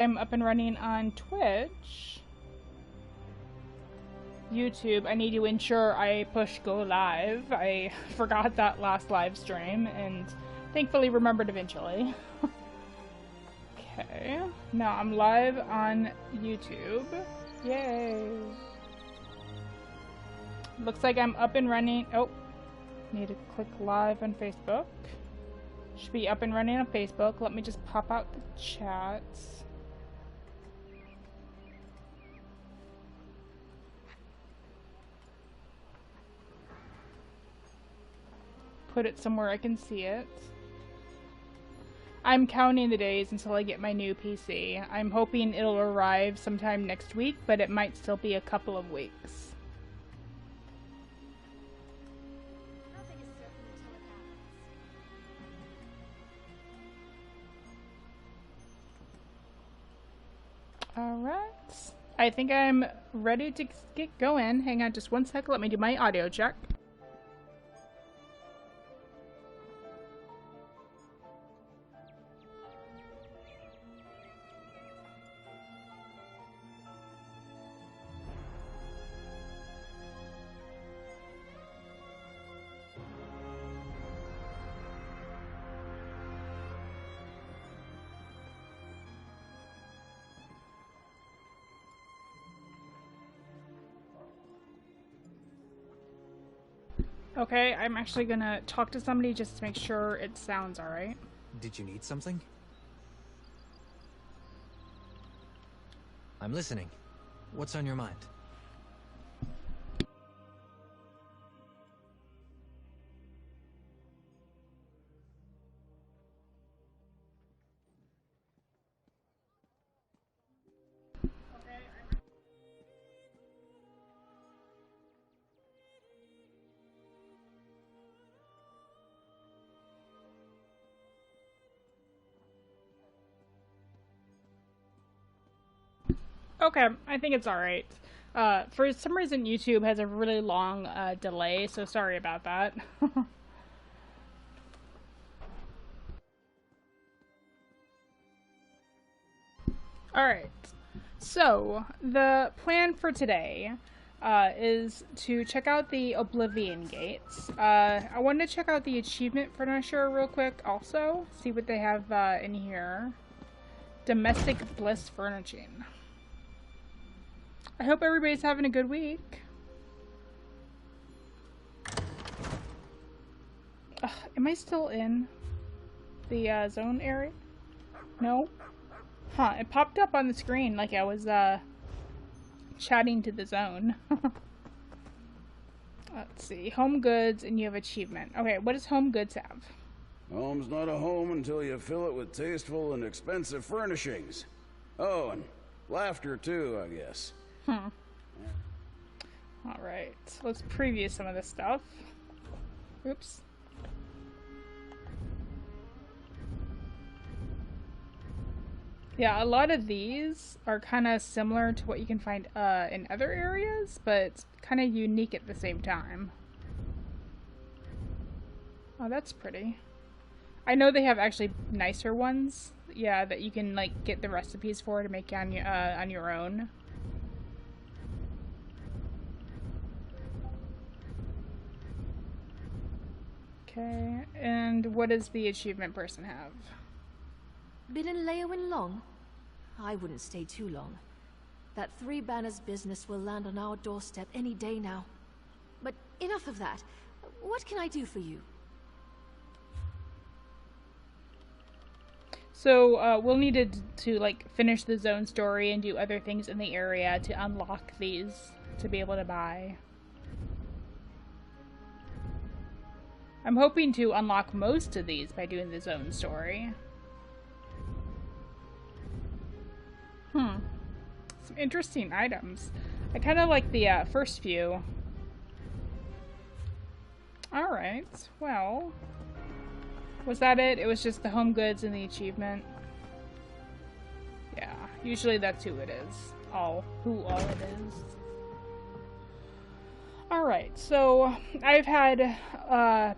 I'm up and running on Twitch. YouTube, I need to ensure I push go live. I forgot that last live stream and thankfully remembered eventually. Okay, now I'm live on YouTube. Yay! Looks like I'm up and running. Oh, need to click live on Facebook. Should be up and running on Facebook. Let me just pop out the chats. Put it somewhere I can see it. I'm counting the days until I get my new PC. I'm hoping it'll arrive sometime next week, but it might still be a couple of weeks. Alright. I think I'm ready to get going. Hang on just one sec. Let me do my audio check. Okay, I'm actually gonna talk to somebody just to make sure it sounds alright. Did you need something? I'm listening. What's on your mind? Okay, I think it's alright. For some reason YouTube has a really long delay, so sorry about that. Alright, so the plan for today is to check out the Oblivion gates. I wanted to check out the achievement furniture real quick also, see what they have in here. Domestic bliss furnishing. I hope everybody's having a good week. Am I still in the zone area? No? Huh, it popped up on the screen like I was chatting to the zone. Let's see. Home goods and you have achievement. Okay, what does home goods have? Home's not a home until you fill it with tasteful and expensive furnishings. Oh, and laughter too, I guess. Alright, let's preview some of this stuff. Oops. Yeah, a lot of these are kind of similar to what you can find in other areas, but kind of unique at the same time. Oh, that's pretty. I know they have actually nicer ones, yeah, that you can like get the recipes for to make on your own. Okay, and what does the achievement person have? Been in Leowin long? I wouldn't stay too long. That Three Banners business will land on our doorstep any day now. But enough of that. What can I do for you? So, we'll need to like, finish the zone story and do other things in the area to unlock these to be able to buy. I'm hoping to unlock most of these by doing the zone story. Some interesting items. I kind of like the first few. Alright, well. Was that it? It was just the home goods and the achievement? Yeah, usually that's who it is. Who all it is. Alright, so I've had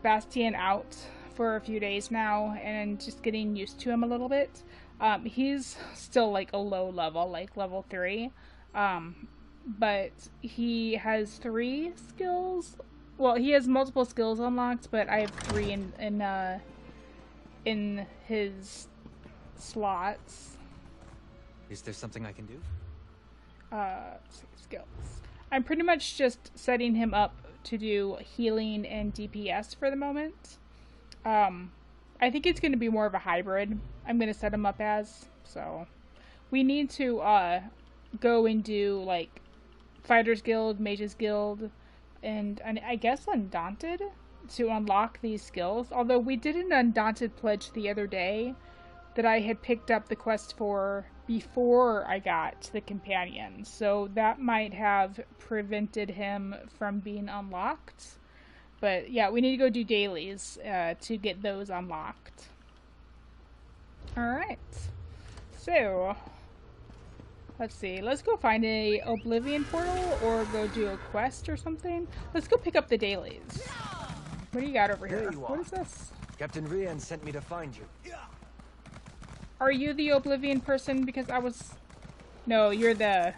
Bastian out for a few days now and just getting used to him a little bit. He's still like a low level, like level 3. But he has 3 skills. Well, he has multiple skills unlocked, but I have 3 in his slots. Is there something I can do? Skills. I'm pretty much just setting him up to do healing and DPS for the moment. I think it's going to be more of a hybrid. I'm going to set him up as. So we need to go and do like Fighters Guild, Mages Guild, and I guess Undaunted to unlock these skills. Although we did an Undaunted pledge the other day that I had picked up the quest for before I got the companion. So that might have prevented him from being unlocked. But yeah, we need to go do dailies to get those unlocked. Alright. So, let's see. Let's go find a Oblivion Portal or go do a quest or something. Let's go pick up the dailies. What do you got over here? There you are. What is this? Captain Rian sent me to find you. Are you the Oblivion person? Because I was... No, you're the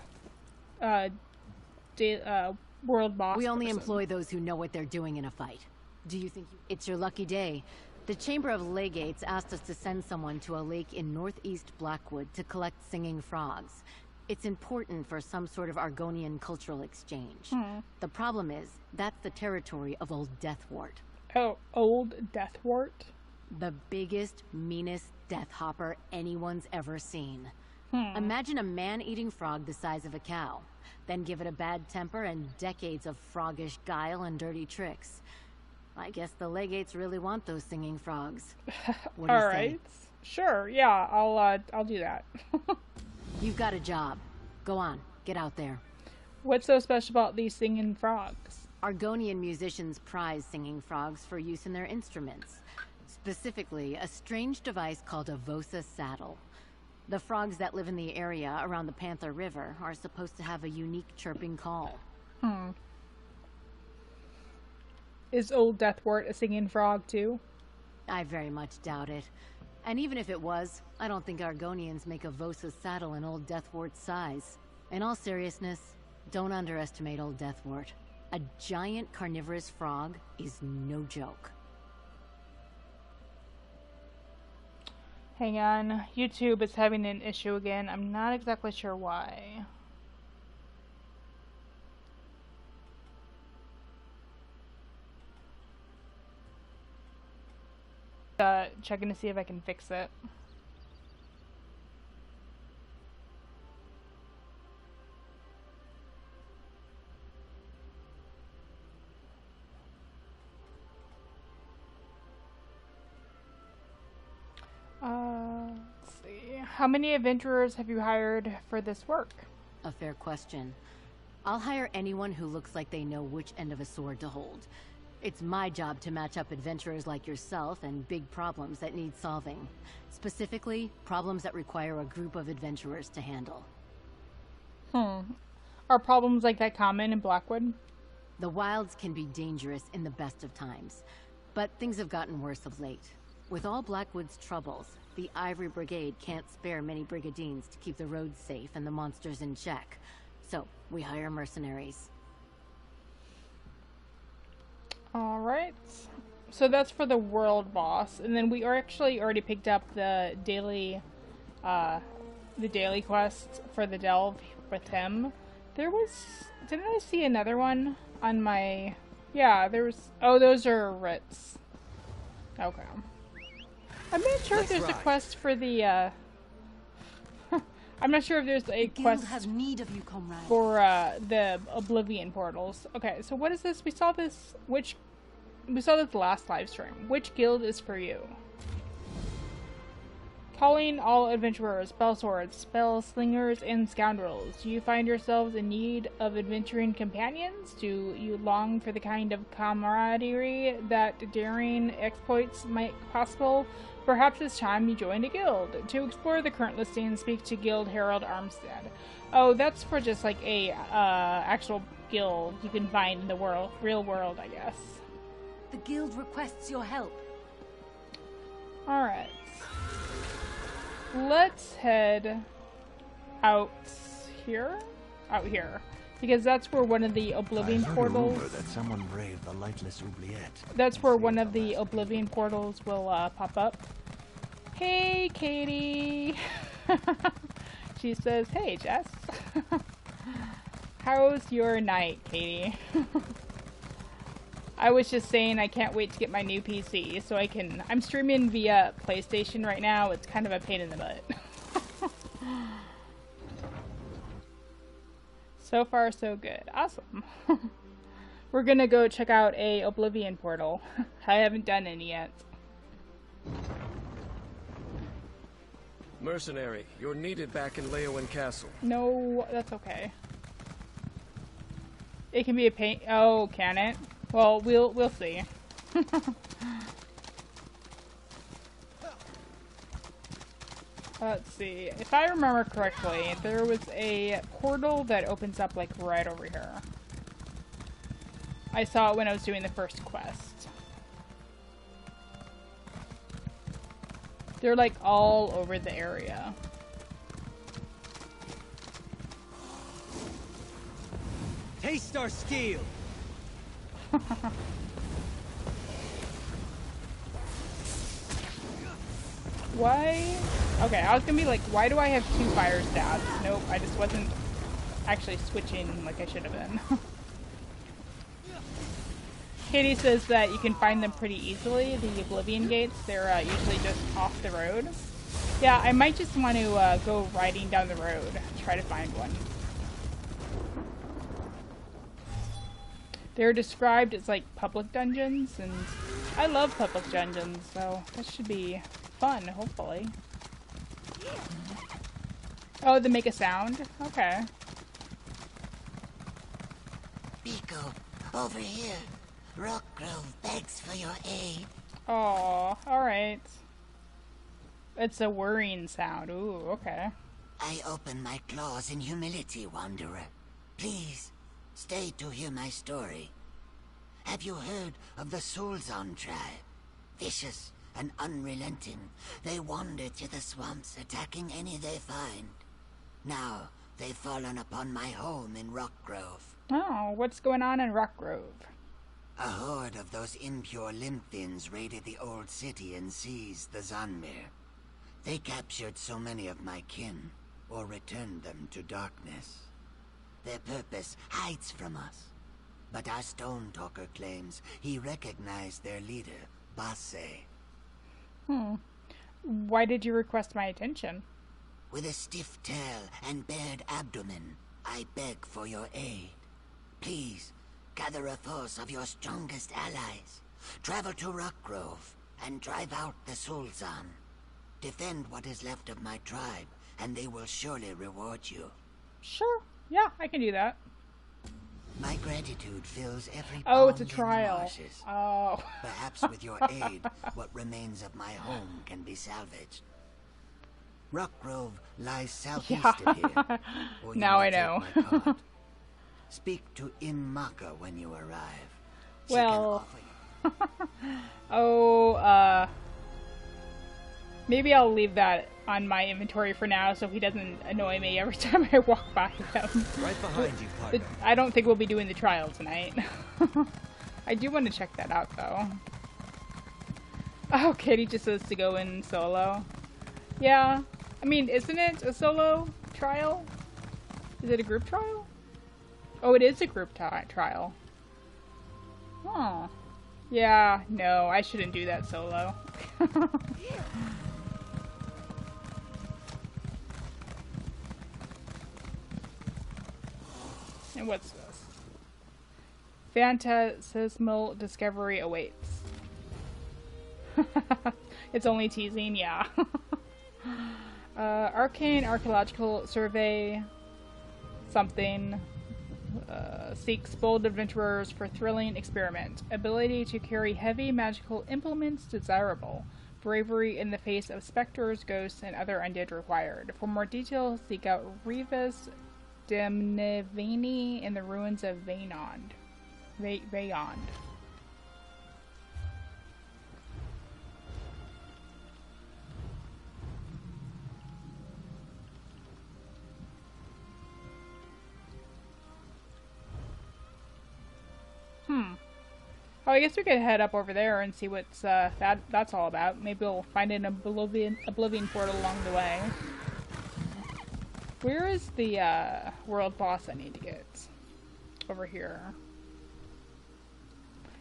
world boss We only person. employ those who know what they're doing in a fight. Do you think it's your lucky day? The Chamber of Legates asked us to send someone to a lake in northeast Blackwood to collect singing frogs. It's important for some sort of Argonian cultural exchange. The problem is, that's the territory of Old Deathwort. Oh, Old Deathwort? The biggest, meanest death hopper anyone's ever seen. Imagine a man-eating frog the size of a cow. Then give it a bad temper and decades of froggish guile and dirty tricks. I guess the Legates really want those singing frogs. What do you say? Alright. Sure, yeah, I'll do that. You've got a job. Go on, get out there. What's so special about these singing frogs? Argonian musicians prize singing frogs for use in their instruments. Specifically, a strange device called a Vosa saddle. The frogs that live in the area around the Panther River are supposed to have a unique chirping call. Is Old Deathwort a singing frog too? I very much doubt it. And even if it was, I don't think Argonians make a Vosa saddle in Old Deathwort's size. In all seriousness, don't underestimate Old Deathwort. A giant carnivorous frog is no joke. Hang on, YouTube is having an issue again. I'm not exactly sure why. Checking to see if I can fix it. Let's see. How many adventurers have you hired for this work? A fair question. I'll hire anyone who looks like they know which end of a sword to hold. It's my job to match up adventurers like yourself and big problems that need solving. Specifically, problems that require a group of adventurers to handle. Are problems like that common in Blackwood? The wilds can be dangerous in the best of times, but things have gotten worse of late. With all Blackwood's troubles, the Ivory Brigade can't spare many brigadines to keep the roads safe and the monsters in check. So, we hire mercenaries. Alright. So that's for the world boss. And then we are actually already picked up the daily quest for the delve with him. There was... Didn't I see another one on my... Yeah, there was... Oh, those are writs. Okay. I'm not sure if there's a quest for the, I'm not sure if there's a quest has need of you, comrade. for, the Oblivion Portals. Okay, so what is this? We saw this last live stream. Which guild is for you? Calling all adventurers, spell swords, spell slingers, and scoundrels. Do you find yourselves in need of adventuring companions? Do you long for the kind of camaraderie that daring exploits might possible? Perhaps it's time you joined a guild. To explore the current listing, speak to Guild Herald Armstead. Oh, that's for just like a actual guild you can find in the real world, I guess. The guild requests your help. Alright. let's head out here? Out here. Because that's where one of the Oblivion Portals... that someone braved the lightless oubliette. That's where one of the Oblivion Portals will pop up. Hey, Katie! She says, hey, Jess. How's your night, Katie? I was just saying I can't wait to get my new PC so I can... I'm streaming via PlayStation right now. It's kind of a pain in the butt. So far, so good. Awesome. We're gonna go check out a Oblivion Portal. I haven't done any yet. Mercenary, you're needed back in Leyawen Castle. No, that's okay. It can be a pain. Oh, can it? Well, we'll see. Let's see. If I remember correctly, there was a portal that opens up like right over here. I saw it when I was doing the first quest. They're like all over the area. Taste our steel! Why? Okay, I was gonna be like, why do I have 2 fire stabs? Nope, I just wasn't actually switching like I should have been. Katie says that you can find them pretty easily, the Oblivion gates. They're usually just off the road. Yeah, I might just want to go riding down the road, try to find one. They're described as like public dungeons, and I love public dungeons, so that should be fun, hopefully. Oh, they make a sound? Okay. Pico, over here. Rockgrove begs for your aid. Oh, alright. It's a whirring sound. Ooh, okay. I open my claws in humility, Wanderer. Please, stay to hear my story. Have you heard of the Soulzon tribe? Vicious and unrelenting, they wander to the swamps, attacking any they find. Now, they've fallen upon my home in Rockgrove. Oh, what's going on in Rockgrove? A horde of those impure Limphins raided the old city and seized the Zanmir. They captured so many of my kin, or returned them to darkness. Their purpose hides from us. But our Stone Talker claims he recognized their leader, Basse. Why did you request my attention? With a stiff tail and bared abdomen, I beg for your aid. Please, gather a force of your strongest allies. Travel to Rockgrove and drive out the Soulzon. Defend what is left of my tribe, and they will surely reward you. Sure. Yeah, I can do that. My gratitude fills every Oh, it's a pond in the trial. marshes. Oh. Perhaps with your aid, what remains of my home can be salvaged. Rockgrove lies southeast of here. Or you Now may I know. take my card. Speak to Imaka when you arrive. She Well, can offer you... oh, maybe I'll leave that on my inventory for now so he doesn't annoy me every time I walk by him. Right behind you, partner. I don't think we'll be doing the trial tonight. I do want to check that out, though. Oh, Kitty just says to go in solo. Yeah. I mean, isn't it a solo trial? Is it a group trial? Oh, it is a group trial. Oh. Yeah, no, I shouldn't do that solo. And what's this? Phantasmal discovery awaits. It's only teasing, yeah. Arcane archaeological survey. Something. Seeks bold adventurers for thrilling experiment. Ability to carry heavy magical implements desirable. Bravery in the face of specters, ghosts, and other undead required. For more details, seek out Revis Demnevini in the ruins of Vaynond. Vayond. Oh, I guess we could head up over there and see what's that's all about. Maybe we'll find an Oblivion Portal along the way. Where is the world boss I need to get? Over here.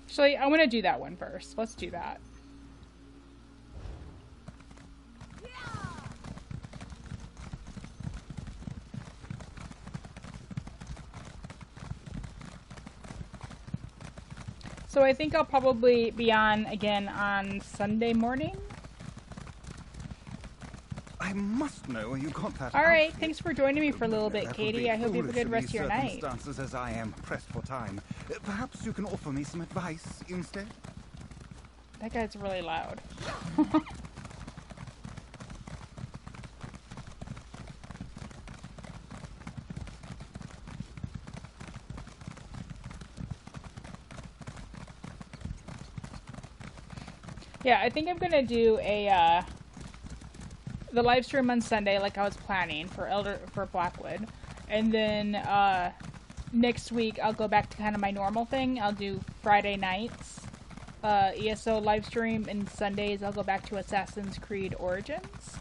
Actually, I want to do that one first. Let's do that. So I think I'll probably be on again on Sunday morning. I must know where you got that. All right, outfit. thanks for joining me for a little bit, That would Katie. be I hope you have a foolish good in rest of these your night. circumstances, as I am pressed for time. Perhaps you can offer me some advice instead. That guy's really loud. Yeah, I think I'm gonna do a the live stream on Sunday, like I was planning for Blackwood, and then next week I'll go back to kind of my normal thing. I'll do Friday nights ESO live stream, and Sundays I'll go back to Assassin's Creed Origins.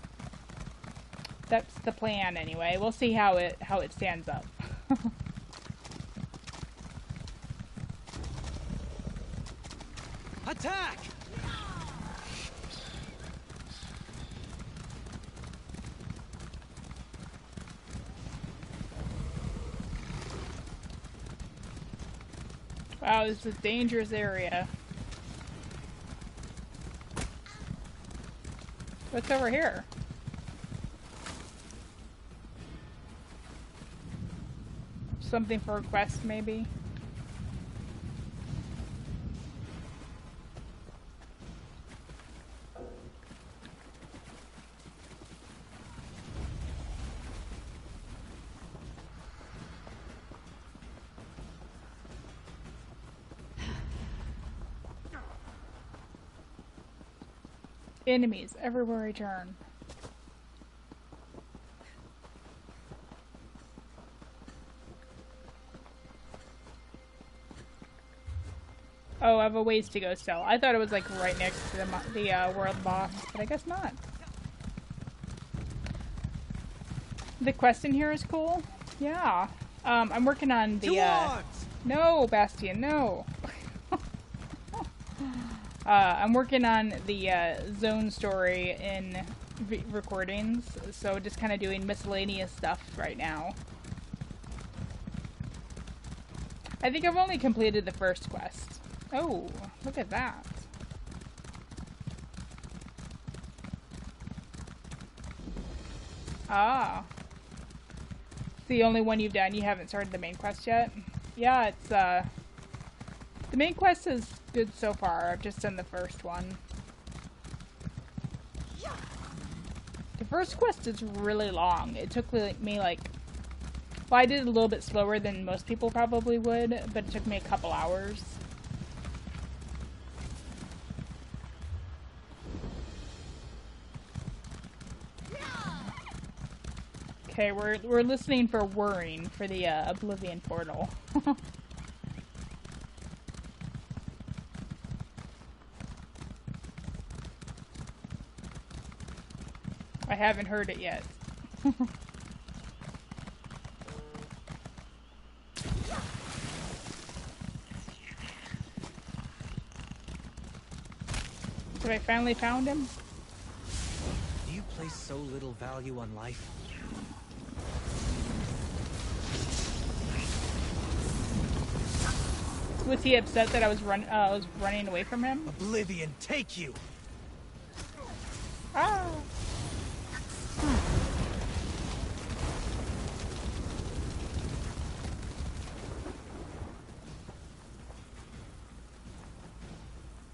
That's the plan, anyway. We'll see how it stands up. Attack! Wow, this is a dangerous area. What's over here? Something for a quest, maybe? Enemies everywhere I turn. Oh, I have a ways to go still. I thought it was like right next to the world boss, but I guess not. The quest in here is cool. Yeah. I'm working on the no, Bastian, no. I'm working on the zone story in recordings, so just kind of doing miscellaneous stuff right now. I think I've only completed the first quest. Oh, look at that. Ah. It's the only one you've done. You haven't started the main quest yet? Yeah, it's, the main quest is good so far. I've just done the first one. The first quest is really long. It took me like... Well, I did it a little bit slower than most people probably would, but it took me a couple hours. Okay, we're listening for whirring for the Oblivion Portal. I haven't heard it yet. Have I finally found him? Do you place so little value on life? Was he upset that I was running away from him? Oblivion, take you! Ah!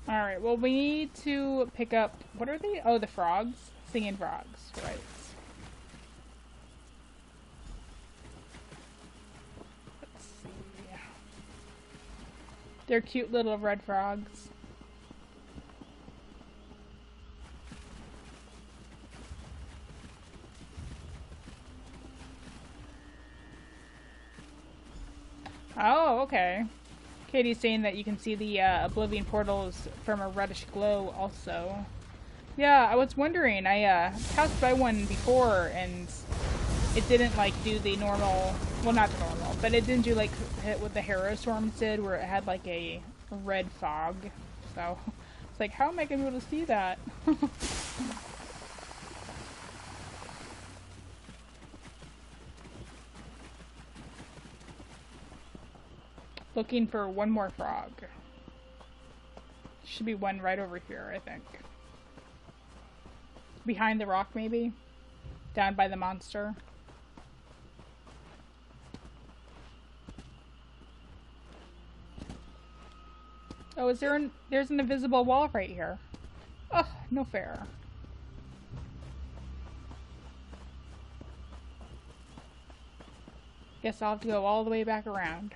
Alright, well we need to pick up... What are they? Oh, the frogs? Singing frogs, right. Let's see. They're cute little red frogs. Oh, okay. Katie's saying that you can see the Oblivion Portals from a reddish glow also. Yeah, I was wondering. I passed by one before and it didn't like do the normal, well not the normal, but it didn't do like what the harrowstorms did where it had like a red fog. So it's like, how am I going to be able to see that? Looking for one more frog. Should be one right over here, I think. Behind the rock, maybe? Down by the monster. Oh, there's an invisible wall right here. Oh, no fair. Guess I'll have to go all the way back around.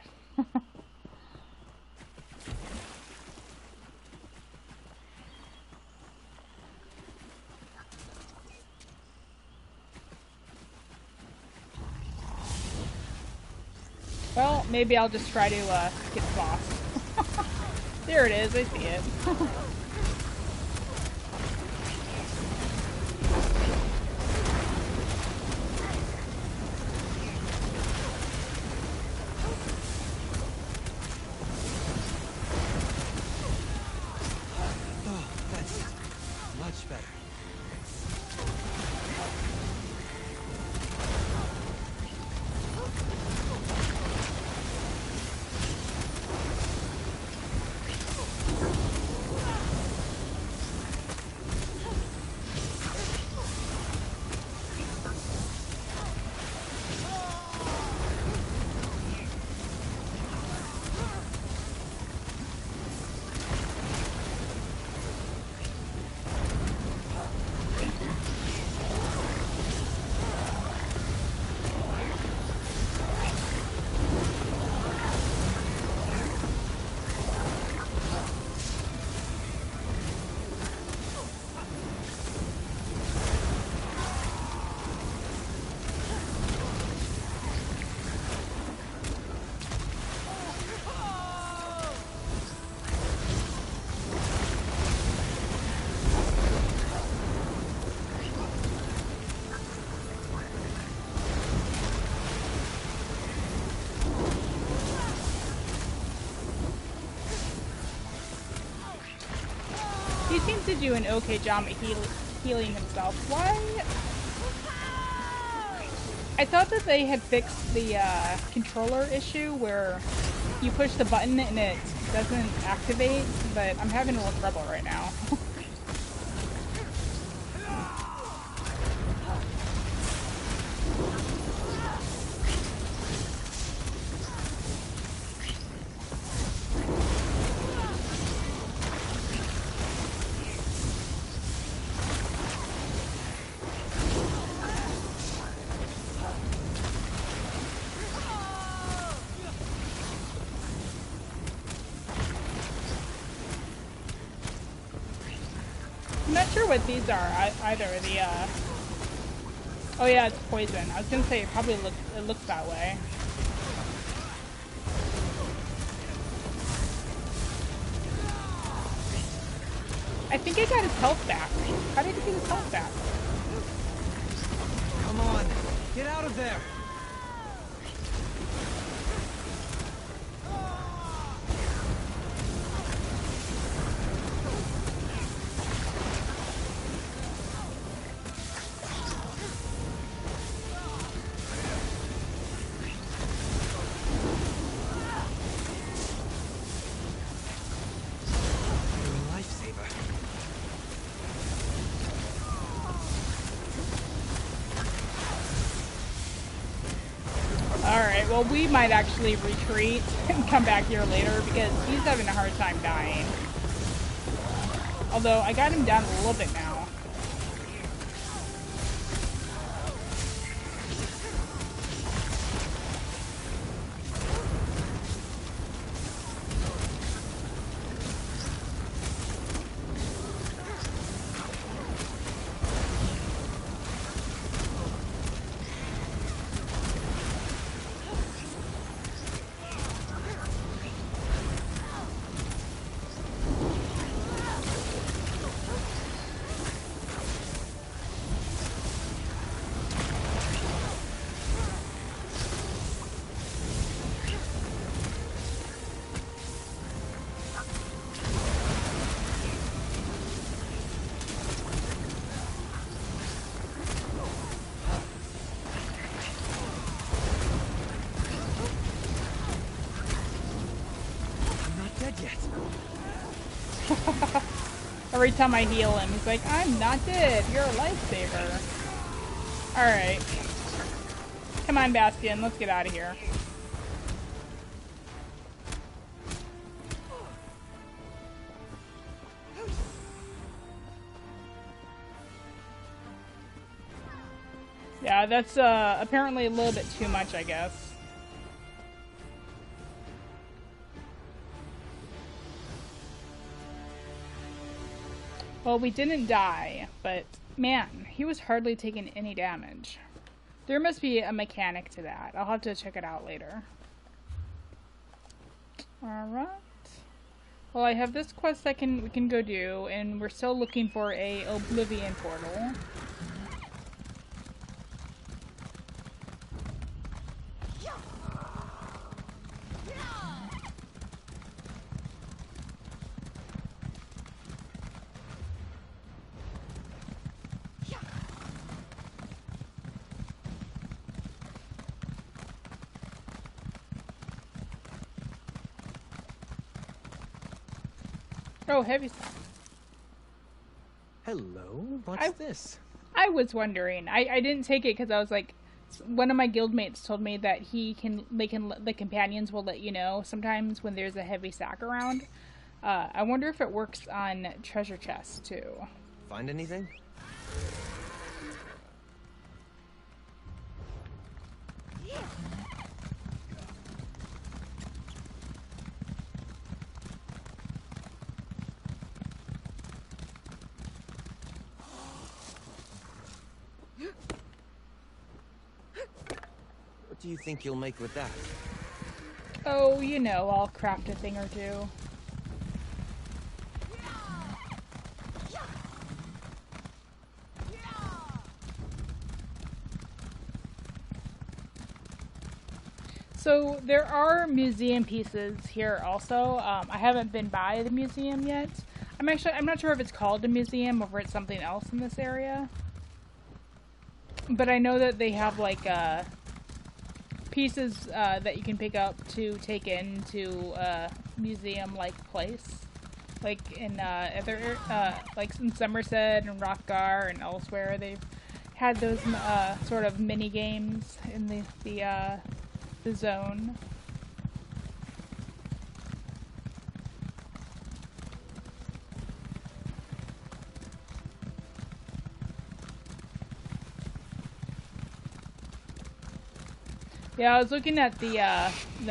Well, maybe I'll just try to get the boss. There it is, I see it. Oh, that's much better. He seems to do an okay job at healing himself. Why? I thought that they had fixed the controller issue where you push the button and it doesn't activate, but I'm having a little trouble right now. I'm not sure what these are either. The oh yeah, it's poison. I was gonna say it looks that way. I think I got his health back. How did he get his health back? Come on, get out of there! Alright, well we might actually retreat and come back here later because he's having a hard time dying. Although I got him down a little bit now. Every time I heal him, he's like, I'm not dead. You're a lifesaver. Alright. Come on, Bastian. Let's get out of here. Yeah, that's apparently a little bit too much, I guess. Well, we didn't die, but man, he was hardly taking any damage. There must be a mechanic to that. I'll have to check it out later. Alright. Well, I have this quest we can go do, and we're still looking for a Oblivion Portal. Oh, heavy stuff. Hello, what's this? I was wondering. I didn't take it because I was like, one of my guildmates told me that the companions will let you know sometimes when there's a heavy sack around. I wonder if it works on treasure chests too. Find anything? What do you think you'll make with that? Oh, you know, I'll craft a thing or two. So there are museum pieces here also. I haven't been by the museum yet. I'm not sure if it's called a museum or if it's something else in this area. But I know that they have like pieces that you can pick up to take into a museum-like place. Like in other like in Somerset and Rothgar and elsewhere, they've had those sort of mini games in the zone. Yeah, I was looking at the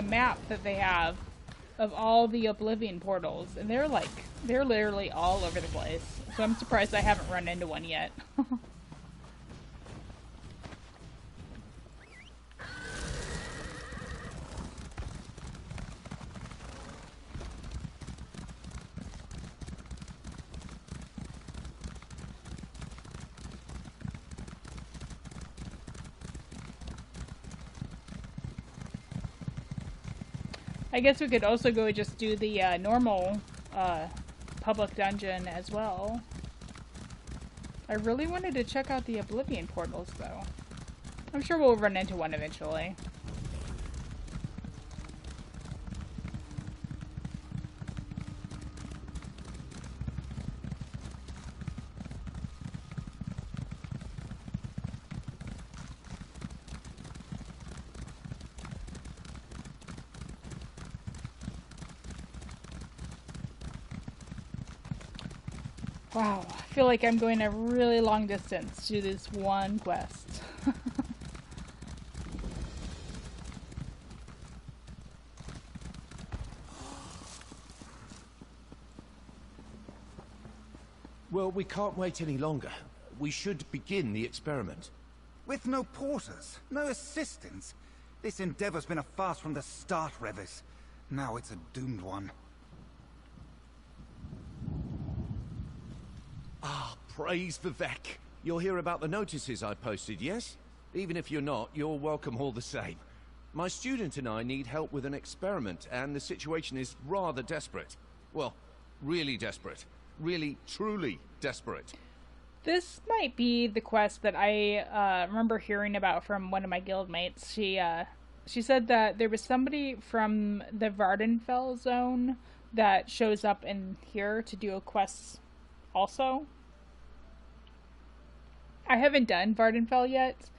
map that they have of all the Oblivion portals, and they're literally all over the place. So I'm surprised I haven't run into one yet. I guess we could also go just do the normal public dungeon as well. I really wanted to check out the Oblivion portals though. I'm sure we'll run into one eventually. Wow, I feel like I'm going a really long distance to do this one quest. Well, we can't wait any longer. We should begin the experiment. With no porters, no assistance. This endeavor's been a farce from the start, Revis. Now it's a doomed one. Ah, praise Vivek. You'll hear about the notices I posted, yes? Even if you're not, you're welcome all the same. My student and I need help with an experiment, and the situation is rather desperate. Well, really desperate. Really, truly desperate. This might be the quest that I remember hearing about from one of my guildmates. She said that there was somebody from the Vardenfell zone that shows up in here to do a quest also. I haven't done Vardenfell yet,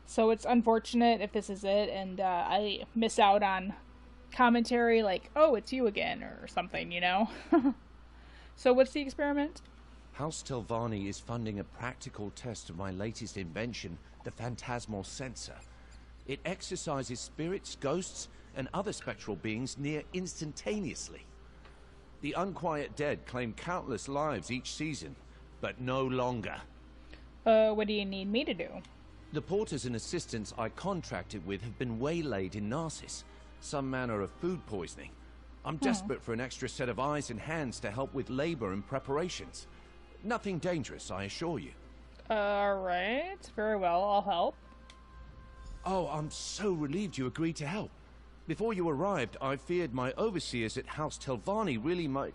so it's unfortunate if this is it and I miss out on commentary like, oh, it's you again, or something, you know? So what's the experiment? House Telvanni is funding a practical test of my latest invention, the Phantasmal Sensor. It exercises spirits, ghosts, and other spectral beings near instantaneously. The unquiet dead claim countless lives each season, but no longer. What do you need me to do? The porters and assistants I contracted with have been waylaid in Narcissus, some manner of food poisoning. I'm desperate for an extra set of eyes and hands to help with labor and preparations. Nothing dangerous, I assure you. Alright, very well, I'll help. Oh, I'm so relieved you agreed to help. Before you arrived, I feared my overseers at House Telvanni really might...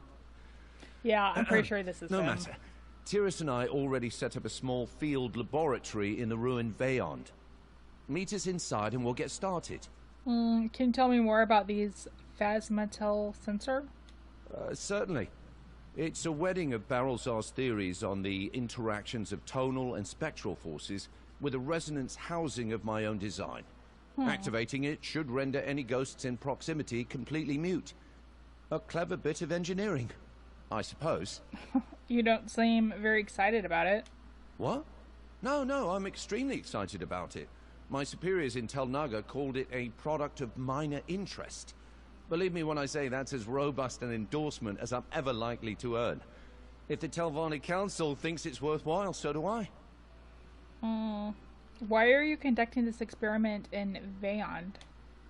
Yeah, I'm pretty sure this is No him. matter. Tyrus and I already set up a small field laboratory in the ruined Veyond. Meet us inside and we'll get started. Can you tell me more about these Phasmatel sensor? Certainly. It's a wedding of Barrelzar's theories on the interactions of tonal and spectral forces with a resonance housing of my own design. Activating it should render any ghosts in proximity completely mute. A clever bit of engineering, I suppose. You don't seem very excited about it. What? No, I'm extremely excited about it. My superiors in Tel Naga called it a product of minor interest. Believe me when I say that's as robust an endorsement as I'm ever likely to earn. If the Telvanni Council thinks it's worthwhile, so do I. Why are you conducting this experiment in Veyond?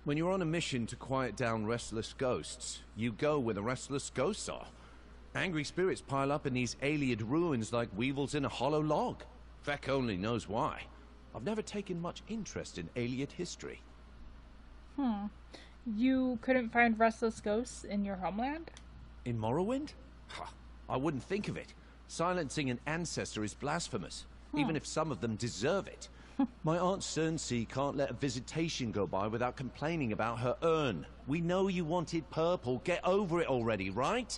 When you're on a mission to quiet down restless ghosts, you go where the restless ghosts are. Angry spirits pile up in these Ayleid ruins like weevils in a hollow log. Vec only knows why. I've never taken much interest in Ayleid history. You couldn't find restless ghosts in your homeland? In Morrowind? Ha, I wouldn't think of it. Silencing an ancestor is blasphemous, even if some of them deserve it. My Aunt Cernsea can't let a visitation go by without complaining about her urn. We know you wanted purple. Get over it already, right?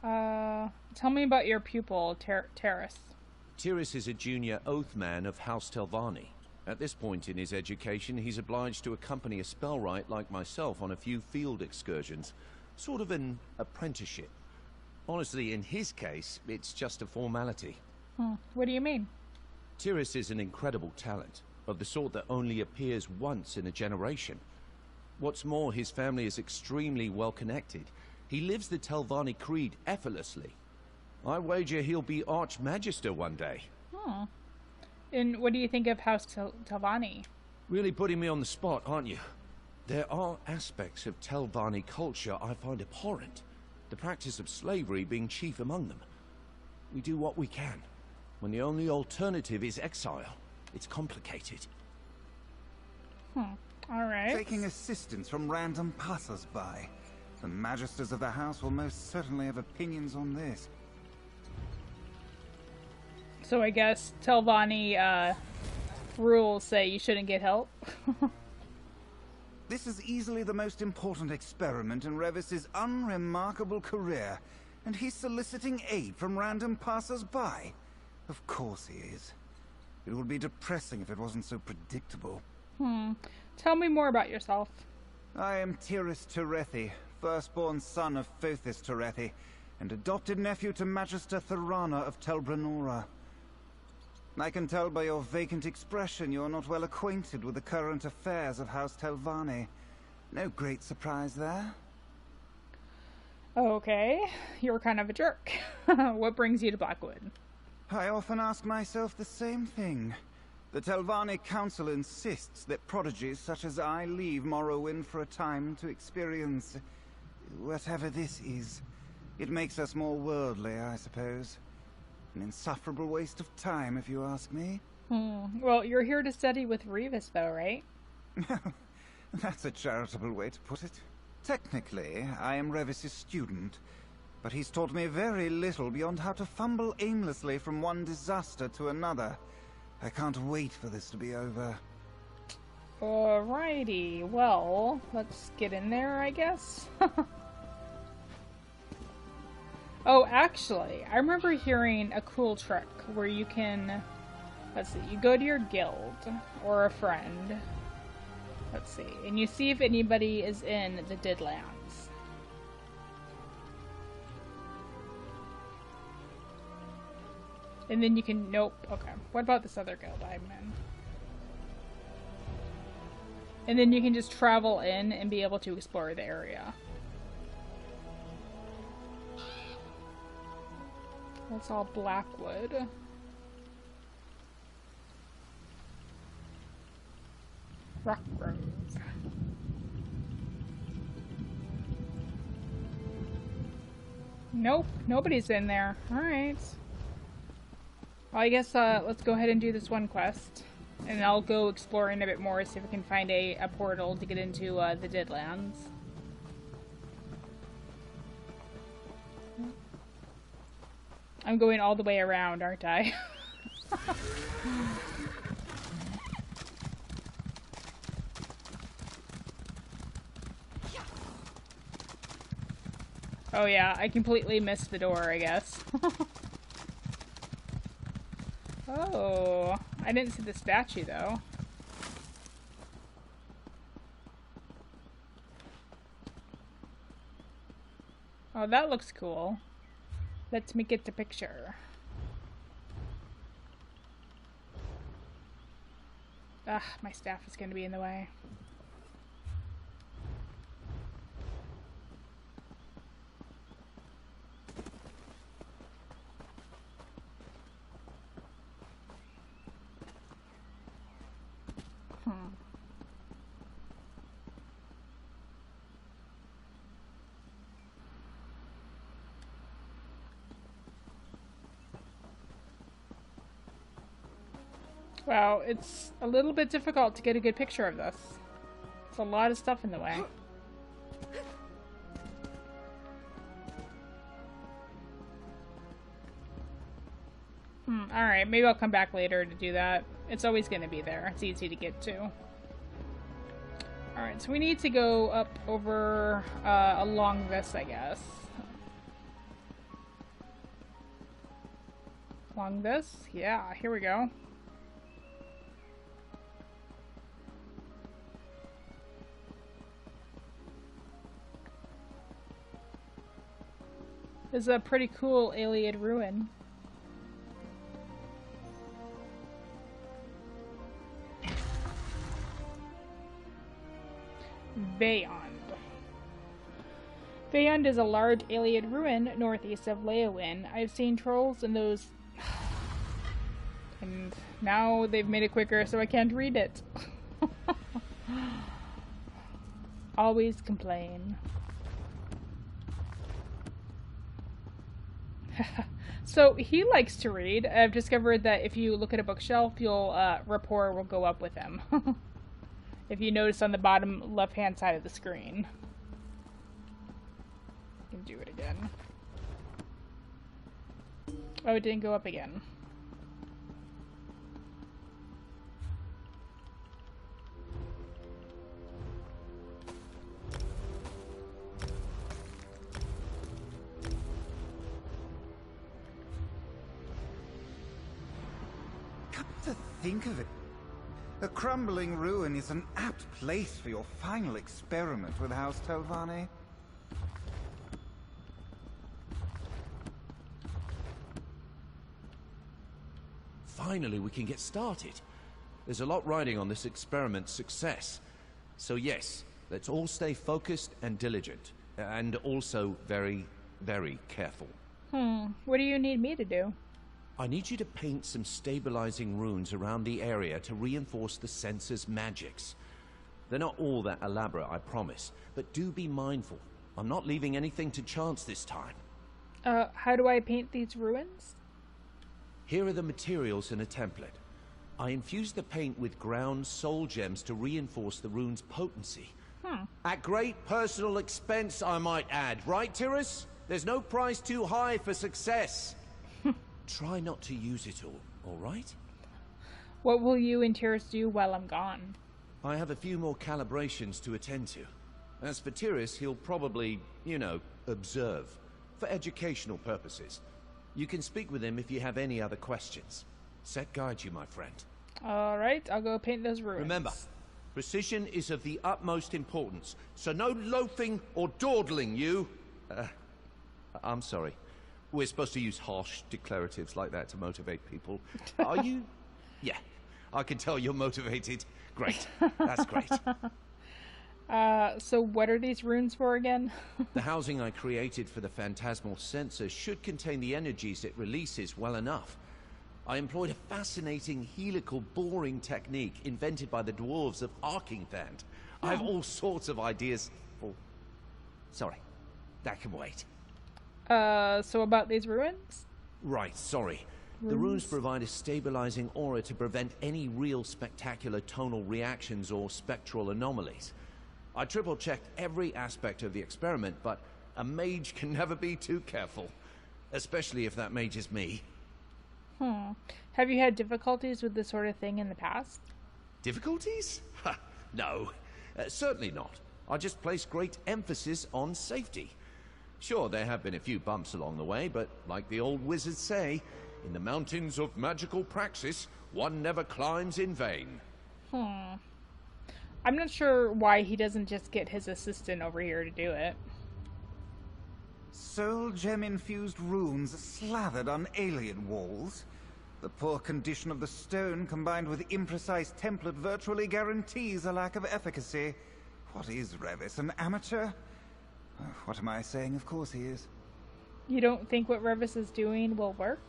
Tell me about your pupil, Terrace. Tyrus is a junior Oathman of House Telvanni. At this point in his education, he's obliged to accompany a spellwright like myself on a few field excursions. Sort of an apprenticeship. Honestly, in his case, it's just a formality. What do you mean? Tyrus is an incredible talent, of the sort that only appears once in a generation. What's more, his family is extremely well connected. He lives the Telvanni creed effortlessly. I wager he'll be Archmagister one day. And what do you think of House Telvanni? Really putting me on the spot, aren't you? There are aspects of Telvanni culture I find abhorrent, the practice of slavery being chief among them. We do what we can. When the only alternative is exile, it's complicated. Alright. Taking assistance from random passers-by. The Magisters of the House will most certainly have opinions on this. So I guess Telvanni rules say you shouldn't get help. This is easily the most important experiment in Revis's unremarkable career, and he's soliciting aid from random passers-by. Of course he is. It would be depressing if it wasn't so predictable. Tell me more about yourself. I am Tyrus Terethi, firstborn son of Fothis Terethi, and adopted nephew to Magister Thorana of Telbranora. I can tell by your vacant expression you're not well acquainted with the current affairs of House Telvanni. No great surprise there. Okay, you're kind of a jerk. What brings you to Blackwood? I often ask myself the same thing. The Telvanni Council insists that prodigies such as I leave Morrowind for a time to experience whatever this is. It makes us more worldly, I suppose. An insufferable waste of time, if you ask me. Well, you're here to study with Revis, though, right? That's a charitable way to put it. Technically, I am Revis's student, but he's taught me very little beyond how to fumble aimlessly from one disaster to another. I can't wait for this to be over. Alrighty, well, let's get in there, I guess. Oh, actually, I remember hearing a cool trick where you can, let's see, you go to your guild or a friend, let's see, and you see if anybody is in the Deadlands. And then you can, nope, okay. What about this other guild I'm in? And then you can just travel in and be able to explore the area. That's all Blackwood. Rock Grove. Nope, nobody's in there. Alright. Well, I guess let's go ahead and do this one quest. And I'll go exploring a bit more, see if I can find a portal to get into the Deadlands. I'm going all the way around, aren't I? Oh yeah, I completely missed the door, I guess. Oh, I didn't see the statue though. Oh, that looks cool. Let me get the picture. Ugh, my staff is going to be in the way. Wow, it's a little bit difficult to get a good picture of this. There's a lot of stuff in the way. Alright, maybe I'll come back later to do that. It's always going to be there. It's easy to get to. Alright, so we need to go up over along this, I guess. Along this? Yeah, here we go. This is a pretty cool alien ruin. Veyond. Veyond is a large alien ruin northeast of Leowin. I've seen trolls in those... And now they've made it quicker so I can't read it. Always complain. So he likes to read. I've discovered that if you look at a bookshelf, your rapport will go up with him. If you notice on the bottom left-hand side of the screen. You can do it again. Oh, it didn't go up again. Think of it. A crumbling ruin is an apt place for your final experiment with House Telvanni. Finally, we can get started. There's a lot riding on this experiment's success. So yes, let's all stay focused and diligent. And also very, very careful. What do you need me to do? I need you to paint some stabilizing runes around the area to reinforce the sensor's magics. They're not all that elaborate, I promise, but do be mindful. I'm not leaving anything to chance this time. How do I paint these ruins? Here are the materials in a template. I infused the paint with ground soul gems to reinforce the rune's potency. At great personal expense, I might add. Right, Tyrus? There's no price too high for success. Try not to use it all right? What will you and Tyrus do while I'm gone? I have a few more calibrations to attend to. As for Tyrus, he'll probably, you know, observe. For educational purposes. You can speak with him if you have any other questions. Set guide you, my friend. Alright, I'll go paint those ruins. Remember, precision is of the utmost importance, so no loafing or dawdling, you... I'm sorry. We're supposed to use harsh declaratives like that to motivate people. Are you? Yeah, I can tell you're motivated. Great, that's great. So what are these runes for again? The housing I created for the phantasmal sensor should contain the energies it releases well enough. I employed a fascinating helical boring technique invented by the dwarves of Arkingthand. I have all sorts of ideas for... Sorry, that can wait. So about these ruins? Right, sorry. The runes provide a stabilizing aura to prevent any real spectacular tonal reactions or spectral anomalies. I triple-checked every aspect of the experiment, but a mage can never be too careful. Especially if that mage is me. Have you had difficulties with this sort of thing in the past? Difficulties? Ha, no, certainly not. I just place great emphasis on safety. Sure, there have been a few bumps along the way, but like the old wizards say, in the mountains of magical praxis, one never climbs in vain. I'm not sure why he doesn't just get his assistant over here to do it. Soul gem-infused runes slathered on alien walls. The poor condition of the stone combined with imprecise template virtually guarantees a lack of efficacy. What is Revis, an amateur? What am I saying? Of course he is. You don't think what Revis is doing will work?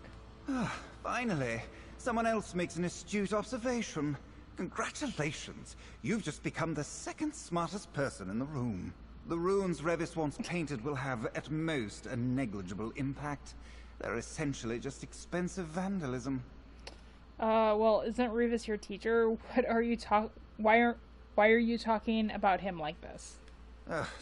Finally, someone else makes an astute observation. Congratulations! You've just become the second smartest person in the room. The runes Revis wants painted will have, at most, a negligible impact. They're essentially just expensive vandalism. Well, isn't Revis your teacher? What are you why are you talking about him like this?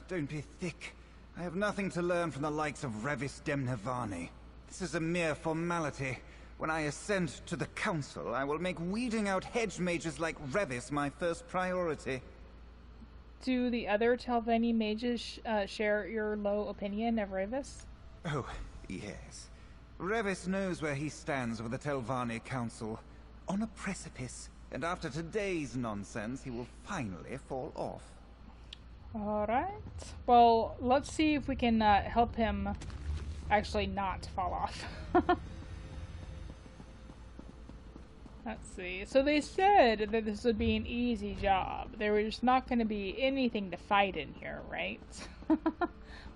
Don't be thick. I have nothing to learn from the likes of Revis Demnevani. This is a mere formality. When I ascend to the council, I will make weeding out hedge mages like Revis my first priority. Do the other Telvanni mages share your low opinion of Revis? Oh, yes. Revis knows where he stands with the Telvanni Council. On a precipice. And after today's nonsense, he will finally fall off. Alright. Well, let's see if we can help him actually not fall off. Let's see. So they said that this would be an easy job. There was not going to be anything to fight in here, right?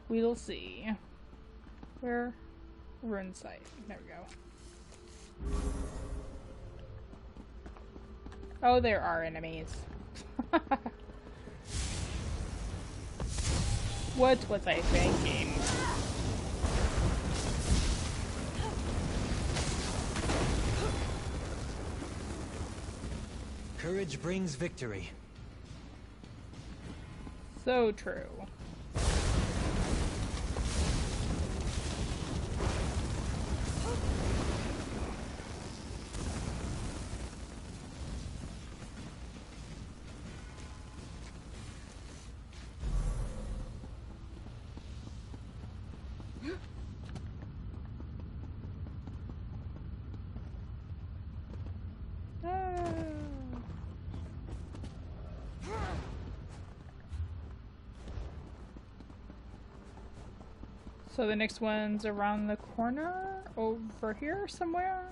We'll see. Where? Rune site. There we go. Oh, there are enemies. What was I thinking? Courage brings victory. So true. So the next one's around the corner, over here somewhere.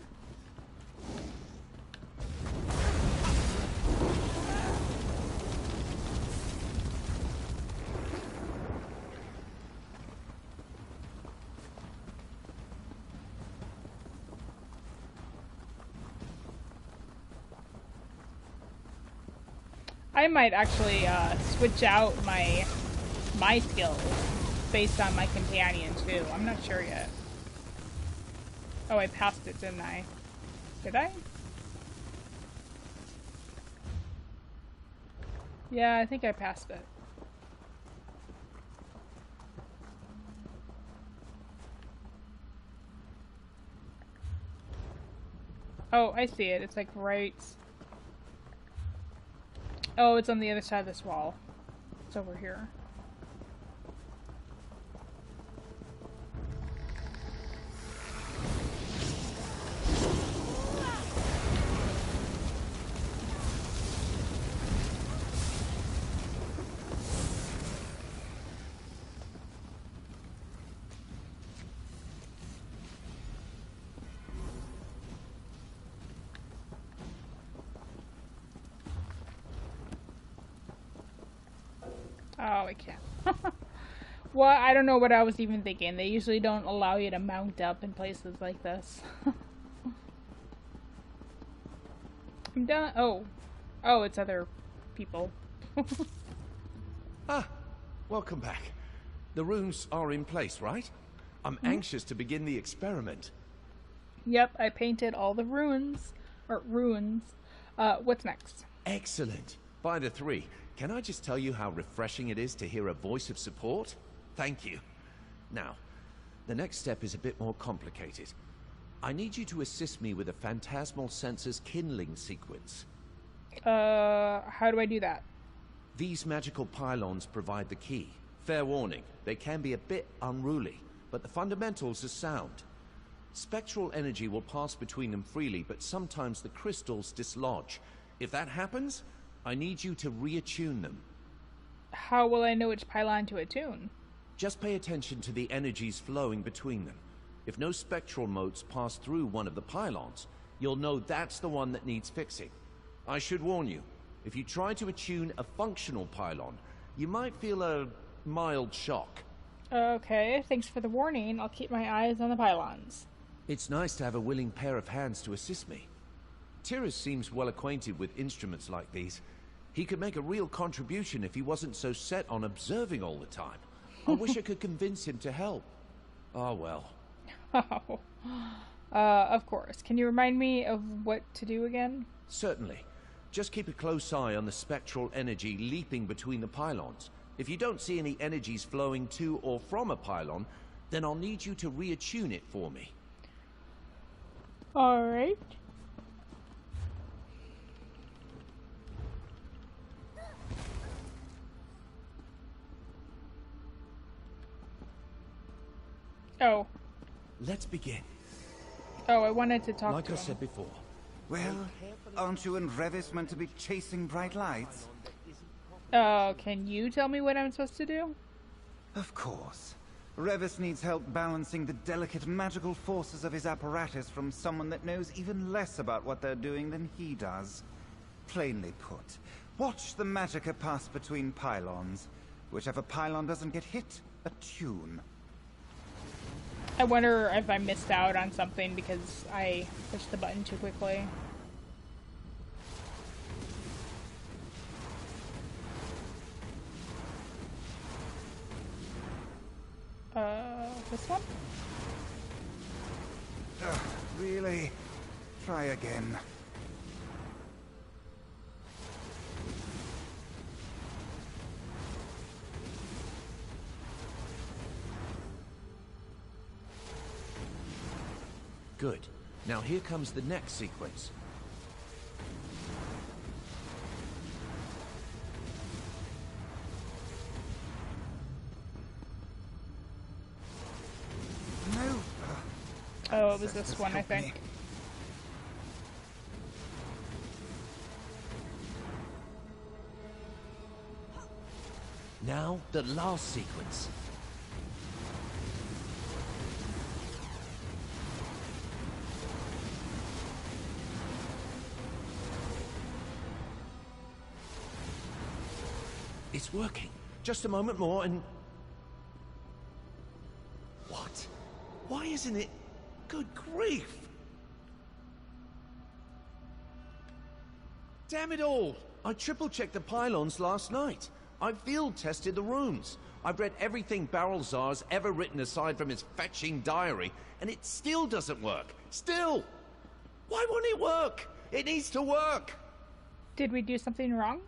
I might actually switch out my skills based on my companion too. I'm not sure yet. Oh, I passed it, didn't I? Did I? Yeah, I think I passed it. Oh, I see it. It's like right... Oh, it's on the other side of this wall. It's over here. Oh, I can't. Well, I don't know what I was even thinking. They usually don't allow you to mount up in places like this. I'm done. Oh. Oh, it's other people. Ah, welcome back. The runes are in place, right? I'm anxious to begin the experiment. Yep, I painted all the ruins. Or ruins. What's next? Excellent. By the three, can I just tell you how refreshing it is to hear a voice of support? Thank you. Now, the next step is a bit more complicated. I need you to assist me with a phantasmal sensor's kindling sequence. How do I do that? These magical pylons provide the key. Fair warning, they can be a bit unruly, but the fundamentals are sound. Spectral energy will pass between them freely, but sometimes the crystals dislodge. If that happens, I need you to reattune them. How will I know which pylon to attune? Just pay attention to the energies flowing between them. If no spectral motes pass through one of the pylons, you'll know that's the one that needs fixing. I should warn you, if you try to attune a functional pylon, you might feel a mild shock. Okay, thanks for the warning. I'll keep my eyes on the pylons. It's nice to have a willing pair of hands to assist me. Tyrus seems well acquainted with instruments like these. He could make a real contribution if he wasn't so set on observing all the time. I wish I could convince him to help. Ah, well. Oh. Of course. Can you remind me of what to do again? Certainly. Just keep a close eye on the spectral energy leaping between the pylons. If you don't see any energies flowing to or from a pylon, then I'll need you to reattune it for me. Alright. Oh. Let's begin. Oh, I wanted to talk like to I him. said before. Well, aren't you and Revis meant to be chasing bright lights? Oh, can you tell me what I'm supposed to do? Of course. Revis needs help balancing the delicate magical forces of his apparatus from someone that knows even less about what they're doing than he does. Plainly put, watch the magicka pass between pylons. Whichever pylon doesn't get hit, attune. I wonder if I missed out on something because I pushed the button too quickly. This one? Ugh, really? Try again. Good. Now here comes the next sequence. No. Oh, it was this one, I help me. think. Now, the last sequence. It's working. Just a moment more and... What? Why isn't it... Good grief! Damn it all! I triple-checked the pylons last night. I field-tested the rooms. I've read everything Barrelzar's ever written aside from his fetching diary, and it still doesn't work. Still! Why won't it work? It needs to work! Did we do something wrong?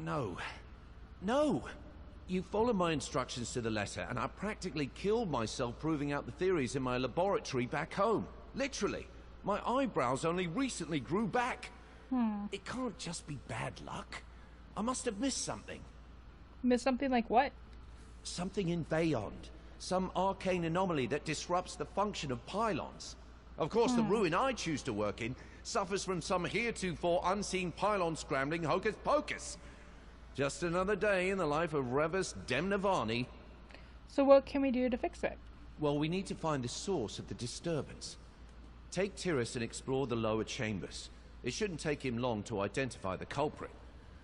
No. No! You followed my instructions to the letter, and I practically killed myself proving out the theories in my laboratory back home. Literally. My eyebrows only recently grew back. It can't just be bad luck. I must have missed something. Miss something like what? Something in Beyond. Some arcane anomaly that disrupts the function of pylons. Of course, the ruin I choose to work in suffers from some heretofore unseen pylon scrambling hocus pocus. Just another day in the life of Revis Demnavani. So what can we do to fix it? Well, we need to find the source of the disturbance. Take Tyrus and explore the lower chambers. It shouldn't take him long to identify the culprit.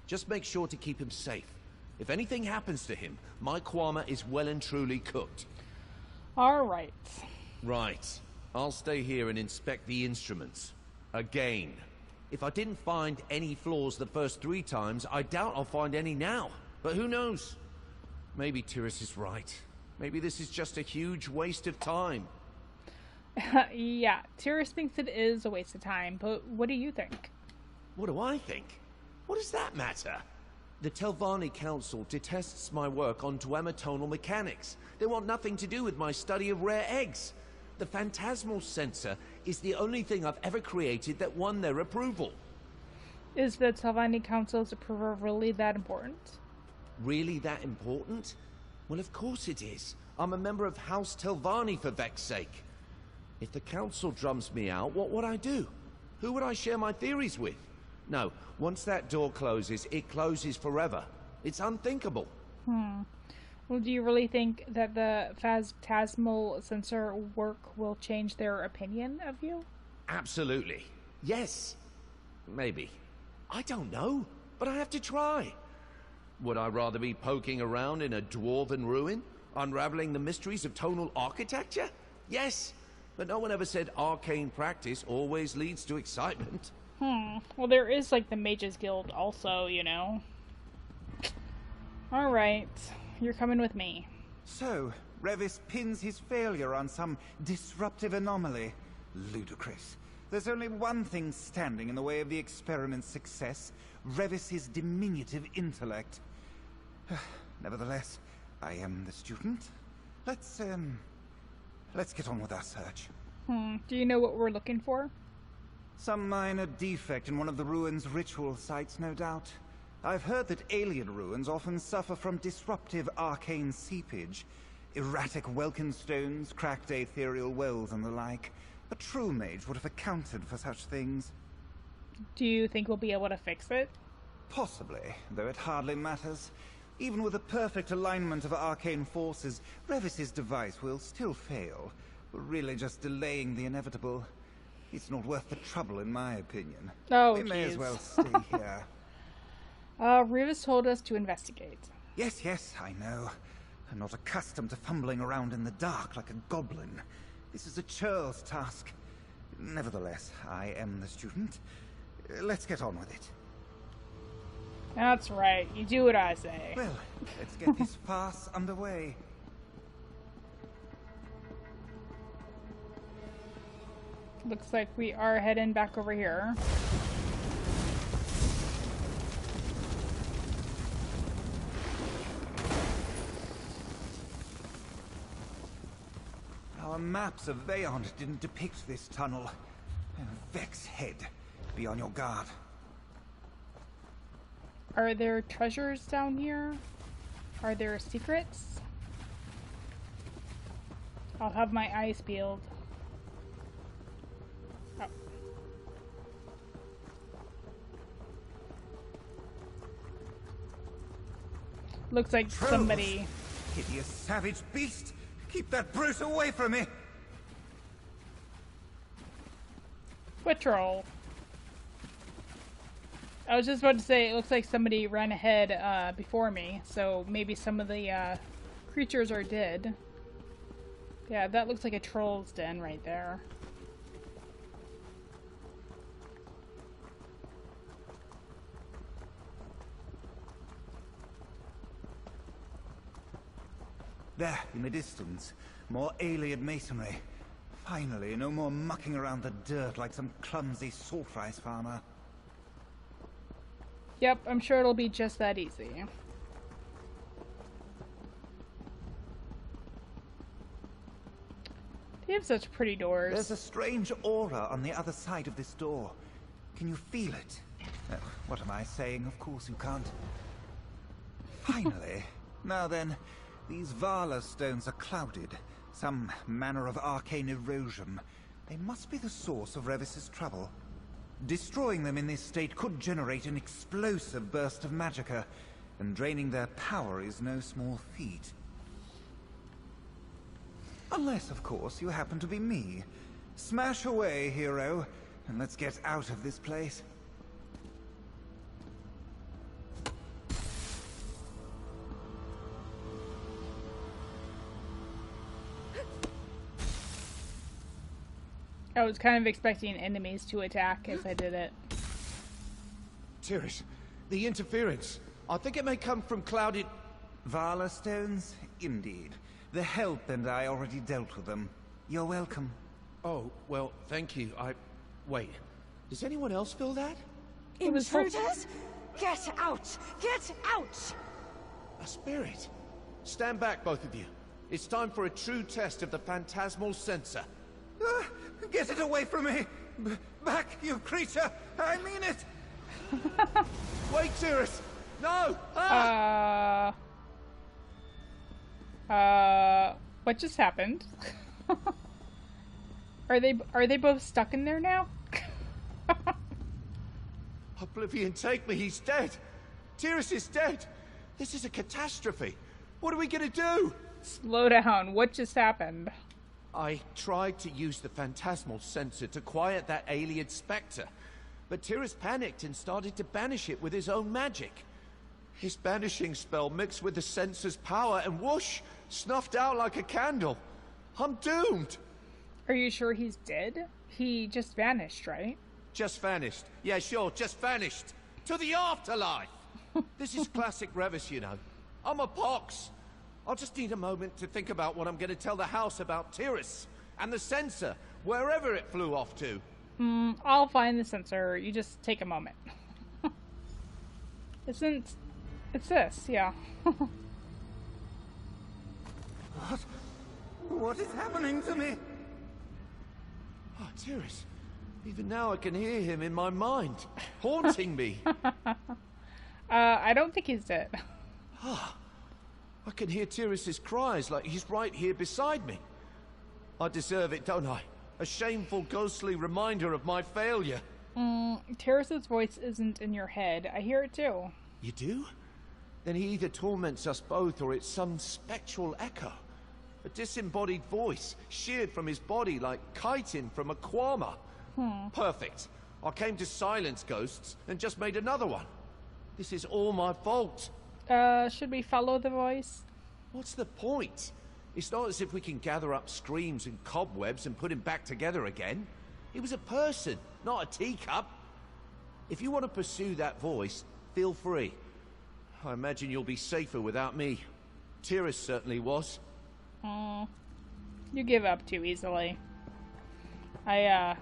Just make sure to keep him safe. If anything happens to him, my Kwama is well and truly cooked. All right. Right. I'll stay here and inspect the instruments. Again. If I didn't find any flaws the first 3 times, I doubt I'll find any now. But who knows? Maybe Tyrus is right. Maybe this is just a huge waste of time. Yeah, Tyrus thinks it is a waste of time, but what do you think? What do I think? What does that matter? The Telvanni Council detests my work on duemitonal mechanics. They want nothing to do with my study of rare eggs. The phantasmal sensor is the only thing I've ever created that won their approval. Is the Telvanni Council's approval really that important? Really that important? Well, of course it is. I'm a member of House Telvanni, for Vex's sake. If the Council drums me out, what would I do? Who would I share my theories with? No, once that door closes, it closes forever. It's unthinkable. Well, do you really think that the phantasmal sensor work will change their opinion of you? Absolutely. Yes. Maybe. I don't know, but I have to try. Would I rather be poking around in a dwarven ruin, unraveling the mysteries of tonal architecture? Yes, but no one ever said arcane practice always leads to excitement. Well, there is, like, the Mages Guild also, you know. Alright, you're coming with me. So, Revis pins his failure on some disruptive anomaly. Ludicrous. There's only one thing standing in the way of the experiment's success: Revis's diminutive intellect. Nevertheless, I am the student. Let's get on with our search. Do you know what we're looking for? Some minor defect in one of the ruins' ritual sites, no doubt. I've heard that alien ruins often suffer from disruptive arcane seepage. Erratic Welkin stones, cracked ethereal wells and the like. A true mage would have accounted for such things. Do you think we'll be able to fix it? Possibly, though it hardly matters. Even with a perfect alignment of arcane forces, Revis's device will still fail. We're really just delaying the inevitable. It's not worth the trouble, in my opinion. Oh, we may as well stay here. Revis told us to investigate. Yes, I know. I'm not accustomed to fumbling around in the dark like a goblin. This is a churl's task. Nevertheless, I am the student. Let's get on with it. That's right. You do what I say. Well, let's get this farce underway. Looks like we are heading back over here. Our maps of Veyond didn't depict this tunnel. Vex head. Be on your guard. Are there treasures down here? Are there secrets? I'll have my eyes peeled. Oh. Looks like somebody... Hideous savage beast! Keep that brute away from me! What troll? I was just about to say, it looks like somebody ran ahead before me, so maybe some of the creatures are dead. Yeah, that looks like a troll's den right there. There, in the distance, more alien masonry. Finally, no more mucking around the dirt like some clumsy salt rice farmer. Yep, I'm sure it'll be just that easy. They have such pretty doors. There's a strange aura on the other side of this door. Can you feel it? What am I saying? Of course you can't. Finally. Now then, these Vala stones are clouded. Some manner of arcane erosion. They must be the source of Revis's trouble. Destroying them in this state could generate an explosive burst of magicka, and draining their power is no small feat. Unless, of course, you happen to be me. Smash away, hero, and let's get out of this place. I was kind of expecting enemies to attack as I did it. Tiris, the interference. I think it may come from clouded... Vala stones? Indeed. The help and I already dealt with them. You're welcome. Oh, well, thank you. Wait. Does anyone else feel that? Intruders? Get out! Get out! A spirit. Stand back, both of you. It's time for a true test of the phantasmal sensor. Get it away from me! Back, you creature! I mean it! Wait, Tiris! No! What just happened? Are they both stuck in there now? Oblivion, take me, he's dead! Tiris is dead! This is a catastrophe! What are we gonna do? Slow down, what just happened? I tried to use the phantasmal sensor to quiet that alien spectre, but Tiris panicked and started to banish it with his own magic. His banishing spell mixed with the sensor's power and whoosh, snuffed out like a candle. I'm doomed! Are you sure he's dead? He just vanished, right? Just vanished. Yeah, sure, just vanished. To the afterlife! This is classic Revis, you know. I'm a pox. I'll just need a moment to think about what I'm going to tell the house about Tiris and the sensor, wherever it flew off to. I'll find the sensor. You just take a moment. It's this, yeah. What is happening to me? Oh, Tiris. Even now I can hear him in my mind, haunting me. I don't think he's dead. I can hear Tiris's cries like he's right here beside me. I deserve it, don't I? A shameful, ghostly reminder of my failure. Tiris's voice isn't in your head. I hear it too. You do? Then he either torments us both or it's some spectral echo. A disembodied voice, sheared from his body like chitin from a quama. Perfect. I came to silence ghosts and just made another one. This is all my fault. Should we follow the voice? What's the point? It's not as if we can gather up screams and cobwebs and put him back together again. He was a person, not a teacup. If you want to pursue that voice, feel free. I imagine you'll be safer without me. Tiris certainly was. You give up too easily. I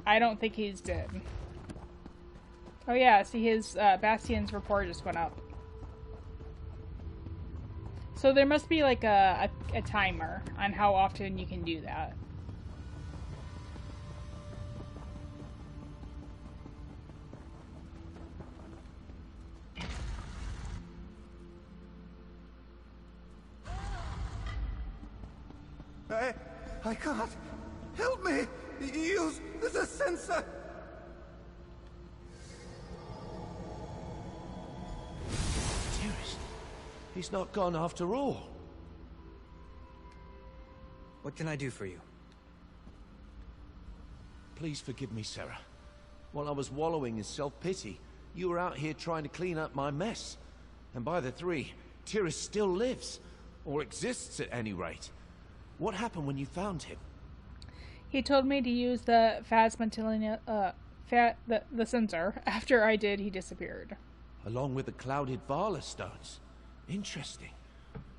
don't think he's dead. Oh yeah, see his, Bastian's report just went up. So there must be like a timer on how often you can do that. I can't. Help me! Use the sensor! Tiris, he's not gone after all. What can I do for you? Please forgive me, Sarah. While I was wallowing in self-pity, you were out here trying to clean up my mess. And by the three, Tiris still lives. Or exists at any rate. What happened when you found him? He told me to use the the sensor. After I did, he disappeared. Along with the clouded Vala stones. Interesting.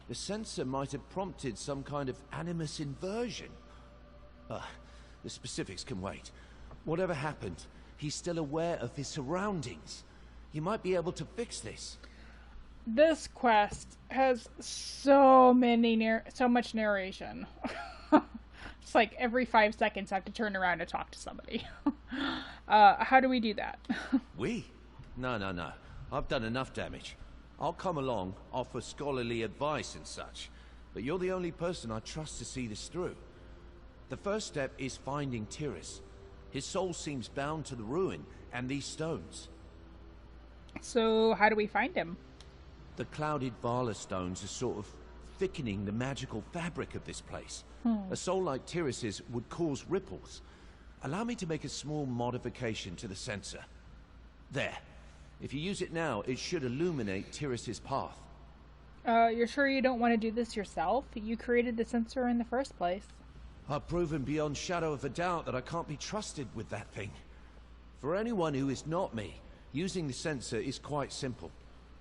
The sensor might have prompted some kind of animus inversion. The specifics can wait. Whatever happened, he's still aware of his surroundings. You might be able to fix this. This quest has so much narration. It's like every 5 seconds I have to turn around and talk to somebody. How do we do that? We? No, no, no. I've done enough damage. I'll come along, offer scholarly advice and such, but you're the only person I trust to see this through. The first step is finding Tyrus. His soul seems bound to the ruin and these stones. So how do we find him? The clouded Vala stones are sort of thickening the magical fabric of this place. A soul like Tyrus's would cause ripples. Allow me to make a small modification to the sensor. There. If you use it now, it should illuminate Tyrus's path. You're sure you don't want to do this yourself? You created the sensor in the first place. I've proven beyond shadow of a doubt that I can't be trusted with that thing. For anyone who is not me, using the sensor is quite simple.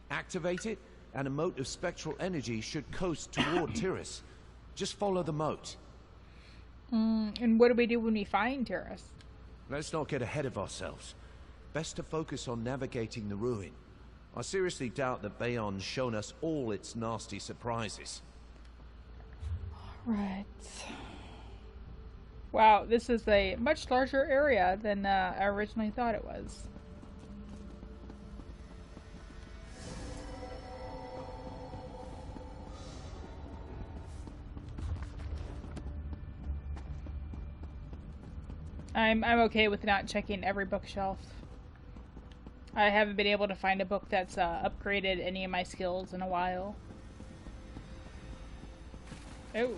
Activate it, and a mote of spectral energy should coast toward Tyrus. Just follow the mote. And what do we do when we find Tyrus? Let's not get ahead of ourselves. Best to focus on navigating the ruin. I seriously doubt that Bayon's shown us all its nasty surprises. Right. Wow, this is a much larger area than I originally thought it was. I'm okay with not checking every bookshelf. I haven't been able to find a book that's upgraded any of my skills in a while. Oh,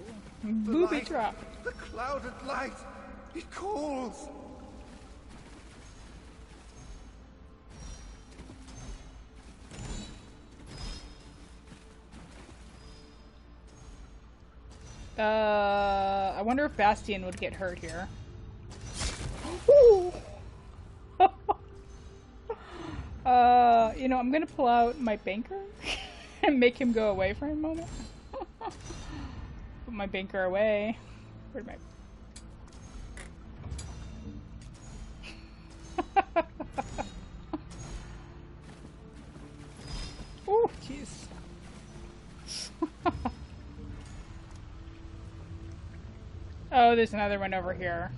booby trap. The clouded light, it calls. I wonder if Bastian would get hurt here. Ooh. You know, I'm gonna pull out my banker and make him go away for a moment. Put my banker away. Where'd my... Ooh, jeez. Oh, there's another one over here.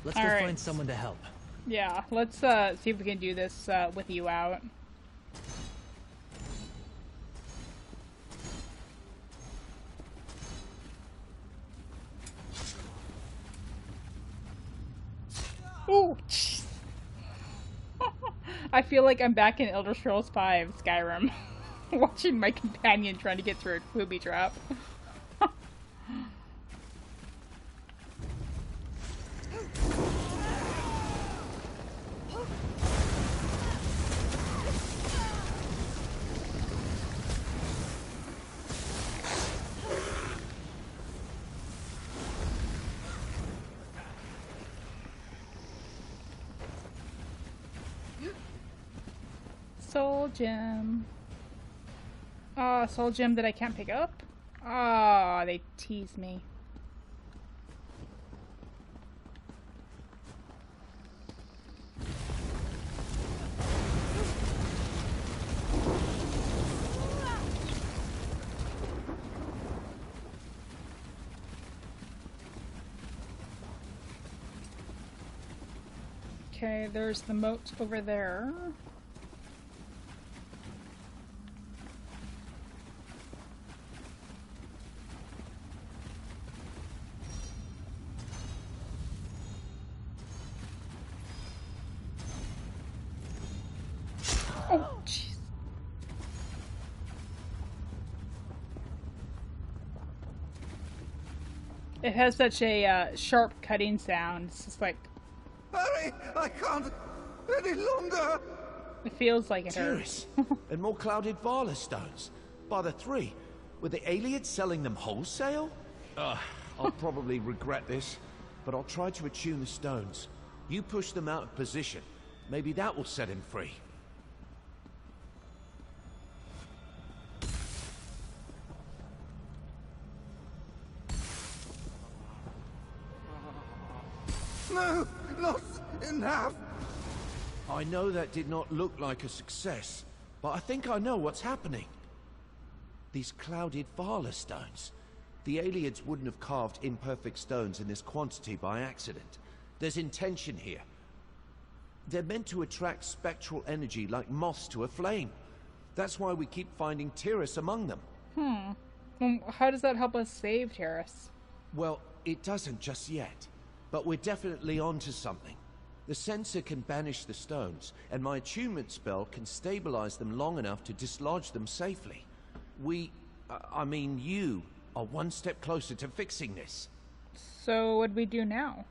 Let's go find someone to help. Yeah, let's see if we can do this with you out. Ooh! I feel like I'm back in Elder Scrolls V Skyrim, watching my companion trying to get through a booby trap. Soul gem. Ah, soul gem that I can't pick up? Ah, they tease me. Okay, there's the moat over there. Oh, jeez. It has such a sharp cutting sound. It's just like... Hurry! I can't any longer! It feels like it Tyrus, hurts. and more clouded Vala stones. By the 3. Were the aliens selling them wholesale? I'll probably regret this, but I'll try to attune the stones. You push them out of position. Maybe that will set him free. No, not enough. I know that did not look like a success, but I think I know what's happening. These clouded Vala stones. The aliens wouldn't have carved imperfect stones in this quantity by accident. There's intention here. They're meant to attract spectral energy like moths to a flame. That's why we keep finding Tyrus among them. Well, how does that help us save Tyrus? Well, it doesn't just yet. But we're definitely onto something. The sensor can banish the stones, and my attunement spell can stabilize them long enough to dislodge them safely. I mean you, are one step closer to fixing this. So what do we do now?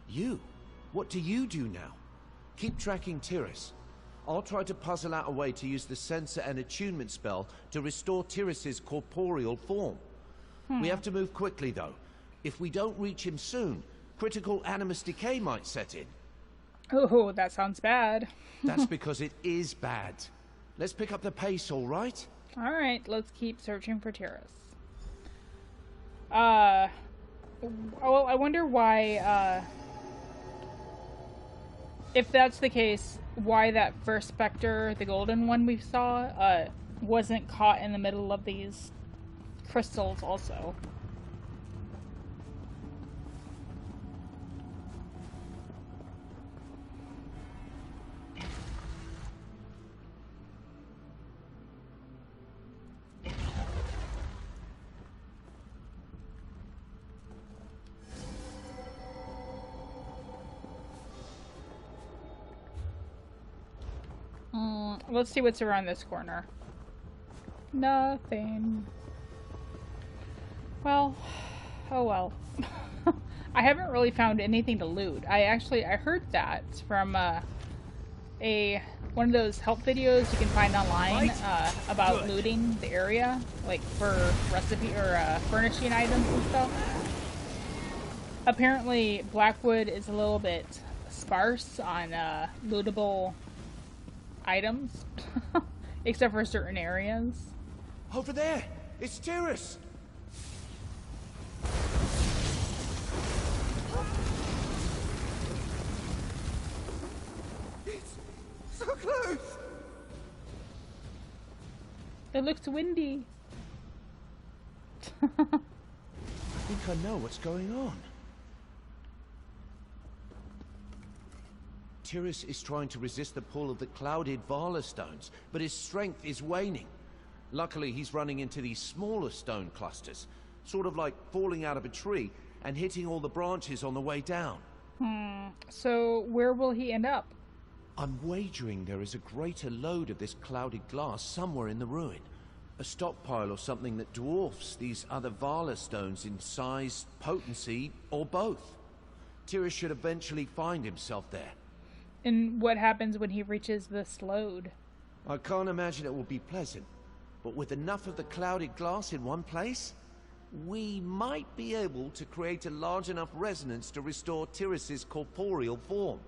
You? What do you do now? Keep tracking Tyrus. I'll try to puzzle out a way to use the sensor and attunement spell to restore Tyrus's corporeal form. We have to move quickly, though. If we don't reach him soon, critical animus decay might set in. Oh, that sounds bad. That's because it is bad. Let's pick up the pace, all right? All right, let's keep searching for Tyrus. Well, I wonder why, if that's the case, why that first specter, the golden one we saw, wasn't caught in the middle of these crystals also. Let's see what's around this corner. Nothing. Well, oh well. I haven't really found anything to loot. I heard that from one of those help videos you can find online about looting the area, like for recipe or furnishing items and stuff. Apparently, Blackwood is a little bit sparse on lootable items, except for certain areas. Over there! It's Tyrus! It's so close! It looks windy. I think I know what's going on. Tyrus is trying to resist the pull of the clouded Vala stones, but his strength is waning. Luckily, he's running into these smaller stone clusters, sort of like falling out of a tree and hitting all the branches on the way down. So where will he end up? I'm wagering there is a greater load of this clouded glass somewhere in the ruin. A stockpile or something that dwarfs these other Vala stones in size, potency, or both. Tyrus should eventually find himself there. And what happens when he reaches this load? I can't imagine it will be pleasant, but with enough of the clouded glass in one place, we might be able to create a large enough resonance to restore Tyrus's corporeal form.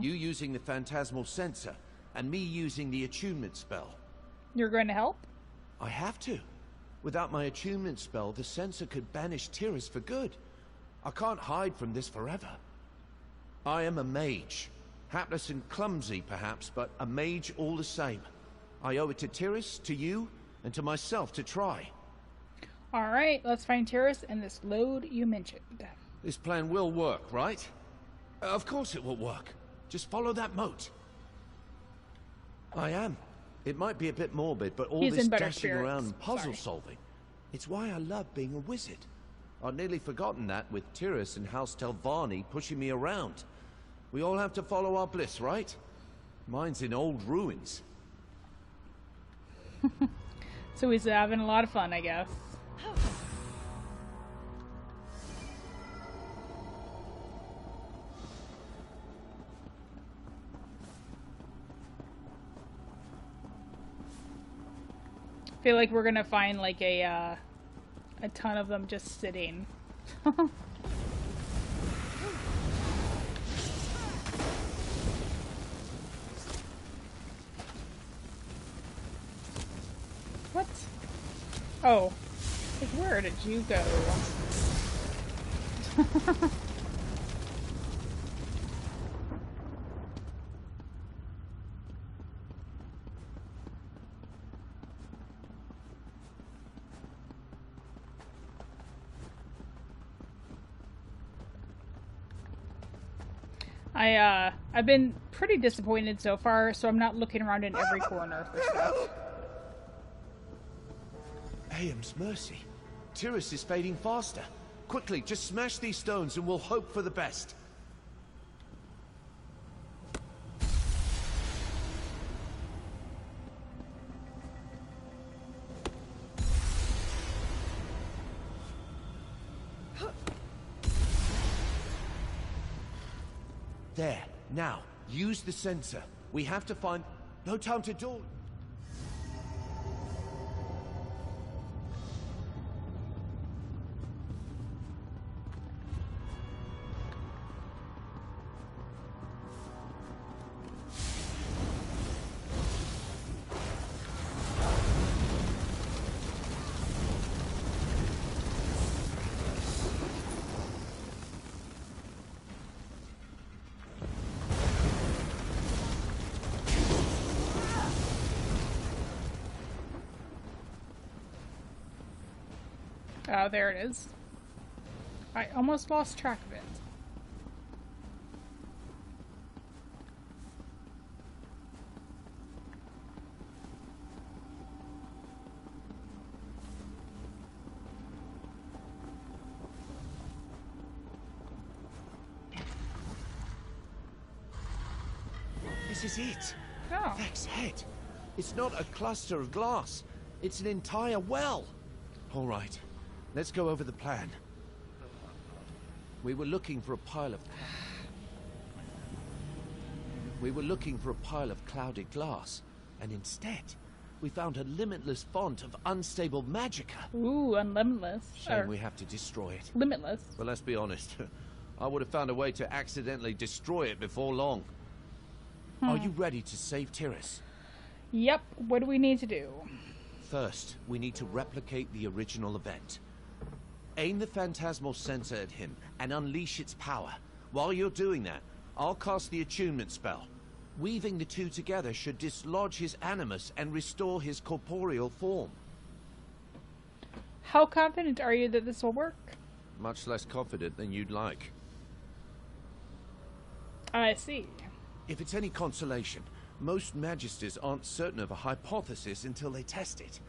You using the phantasmal sensor, and me using the attunement spell. You're going to help? I have to. Without my attunement spell, the sensor could banish Tyrus for good. I can't hide from this forever. I am a mage. Hapless and clumsy, perhaps, but a mage all the same. I owe it to Tyrus, to you, and to myself to try. Alright, let's find Tyrus and this load you mentioned. This plan will work, right? Of course it will work. Just follow that moat. I am. It might be a bit morbid, but all this dashing around and puzzle solving. It's why I love being a wizard. I'd nearly forgotten that with Tyrus and House Telvanni pushing me around. We all have to follow our bliss, right? Mine's in old ruins. So he's having a lot of fun, I guess. I feel like we're gonna find like a ton of them just sitting. What? Oh. Like, where did you go? I've been pretty disappointed so far, so I'm not looking around in every corner for stuff. Aeom's mercy. Tyrus is fading faster. Quickly, just smash these stones and we'll hope for the best. There. Now, use the sensor. We have to find... No time to dawdle. Oh, there it is. I almost lost track of it. This is it. Oh. Vex's head. It's not a cluster of glass. It's an entire well. All right. Let's go over the plan. We were looking for a pile of clouded glass, and instead, we found a limitless font of unstable magicka. Ooh, unlimitless. Shame we have to destroy it. Limitless. But let's be honest, I would have found a way to accidentally destroy it before long. Are you ready to save Tyrus? Yep. What do we need to do? First, we need to replicate the original event. Aim the phantasmal sensor at him and unleash its power. While you're doing that, I'll cast the attunement spell. Weaving the two together should dislodge his animus and restore his corporeal form. How confident are you that this will work? Much less confident than you'd like. I see. If it's any consolation, most magisters aren't certain of a hypothesis until they test it.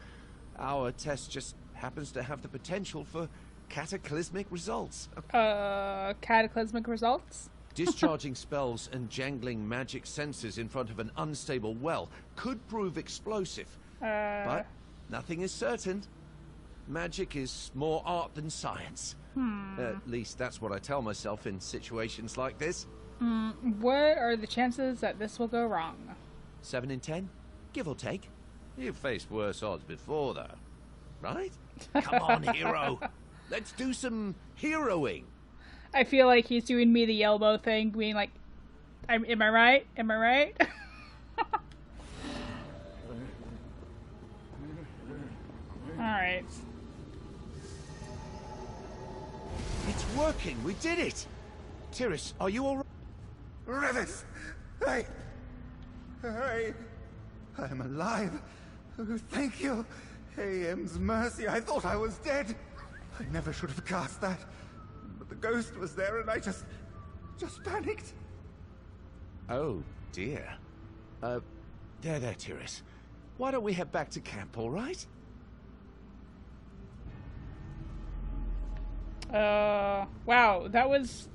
Our test just happens to have the potential for cataclysmic results. Cataclysmic results? Discharging spells and jangling magic sensors in front of an unstable well could prove explosive. But nothing is certain. Magic is more art than science. At least that's what I tell myself in situations like this. What are the chances that this will go wrong? 7 in 10? Give or take. You've faced worse odds before, though. Right? Come on, hero. Let's do some heroing. I feel like he's doing me the elbow thing, being like, am I right? Am I right? Alright. It's working. We did it. Tyrus, are you all right? Revis! I'm alive. Oh, thank you. Aeom's mercy, I thought I was dead. I never should have cast that. But the ghost was there and I just panicked. Oh, dear. There, Tyrus. Why don't we head back to camp, all right? Wow, that was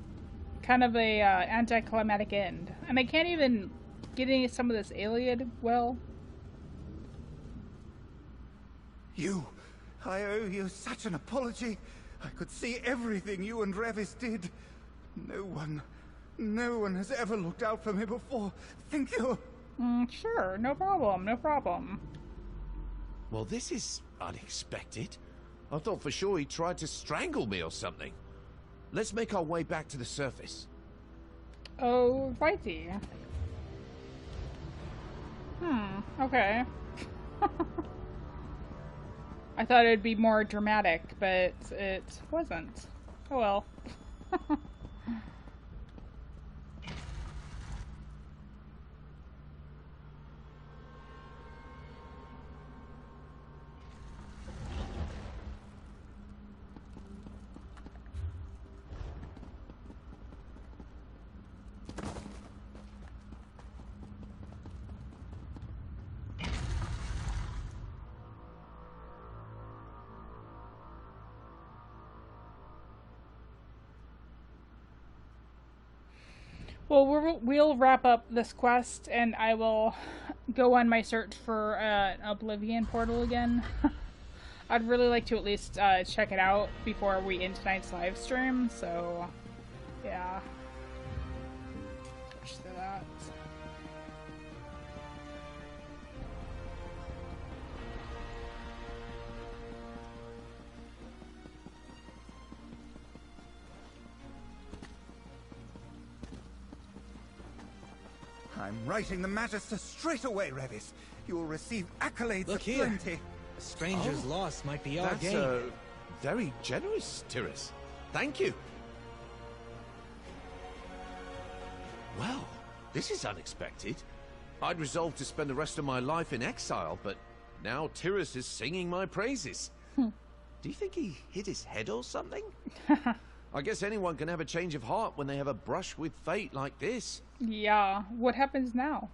kind of a anticlimactic end. And I can't even get any some of this alien well. I owe you such an apology. I could see everything you and Revis did. No one has ever looked out for me before. Thank you. Sure, no problem, no problem. Well, this is unexpected. I thought for sure he tried to strangle me or something. Let's make our way back to the surface. Oh, righty. Okay. I thought it'd be more dramatic, but it wasn't. Oh well. Well, we'll wrap up this quest, and I will go on my search for an Oblivion Portal again. I'd really like to at least check it out before we end tonight's live stream, so yeah. Push through that. I'm writing the Magister straight away, Revis. You'll receive accolades Look here. aplenty. A stranger's loss might be our That's gain. very generous, Tyrus. Thank you. Well, this is unexpected. I'd resolved to spend the rest of my life in exile, but now Tyrus is singing my praises. Do you think he hit his head or something? I guess anyone can have a change of heart when they have a brush with fate like this. Yeah, what happens now?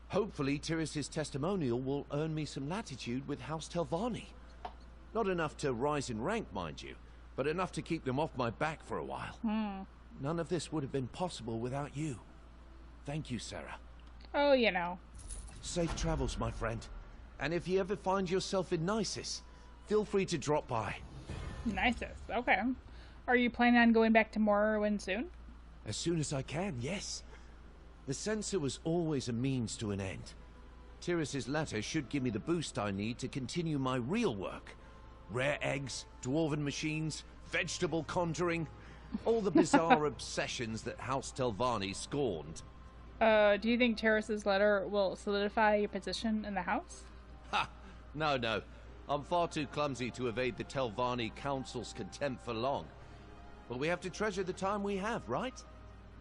Hopefully, Tyrus's testimonial will earn me some latitude with House Telvanni. Not enough to rise in rank, mind you, but enough to keep them off my back for a while. None of this would have been possible without you. Thank you, Sarah. Oh, you know. Safe travels, my friend. And if you ever find yourself in Nisus, feel free to drop by. Nisus, okay. Are you planning on going back to Morrowind soon? As soon as I can, yes. The censor was always a means to an end. Tyrus's letter should give me the boost I need to continue my real work. Rare eggs, dwarven machines, vegetable conjuring, all the bizarre obsessions that House Telvanni scorned. Do you think Tyrus's letter will solidify your position in the house? Ha! No. I'm far too clumsy to evade the Telvanni Council's contempt for long. But we have to treasure the time we have, right?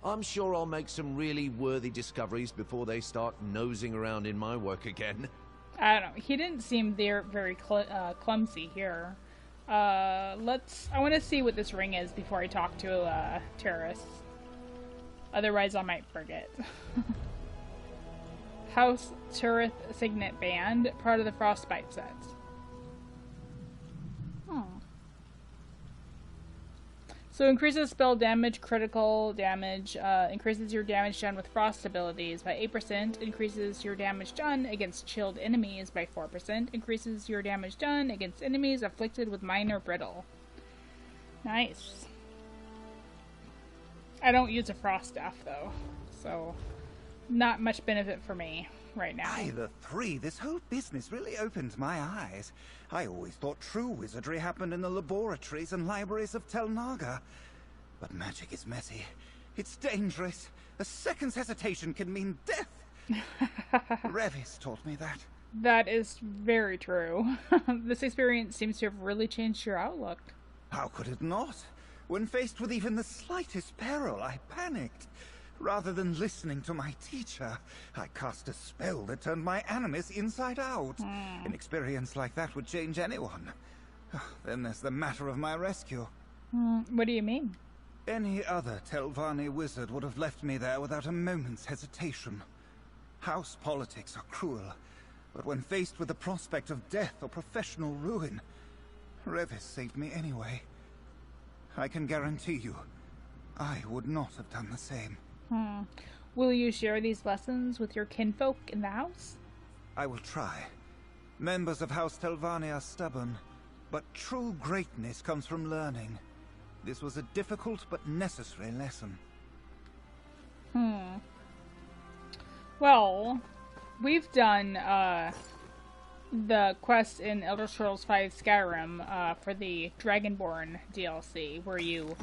I'm sure I'll make some really worthy discoveries before they start nosing around in my work again. I don't know. He didn't seem very clumsy here. I want to see what this ring is before I talk to Tyrus. Otherwise, I might forget. House Turith Signet Band, part of the Frostbite set. So increases spell damage, critical damage, increases your damage done with frost abilities by 8%, increases your damage done against chilled enemies by 4%, increases your damage done against enemies afflicted with minor brittle. Nice. I don't use a frost staff though, so not much benefit for me right now. Isla 3, this whole business really opened my eyes. I always thought true wizardry happened in the laboratories and libraries of Tel Naga. But magic is messy. It's dangerous. A second's hesitation can mean death. Revis taught me that. That is very true. This experience seems to have really changed your outlook. How could it not? When faced with even the slightest peril, I panicked. Rather than listening to my teacher, I cast a spell that turned my animus inside out. An experience like that would change anyone. Then there's the matter of my rescue. What do you mean? Any other Telvanni wizard would have left me there without a moment's hesitation. House politics are cruel, but when faced with the prospect of death or professional ruin, Revis saved me anyway. I can guarantee you, I would not have done the same. Will you share these lessons with your kinfolk in the house? I will try. Members of House Telvanni are stubborn, but true greatness comes from learning. This was a difficult but necessary lesson. Well, we've done the quest in Elder Scrolls V Skyrim for the Dragonborn DLC, where you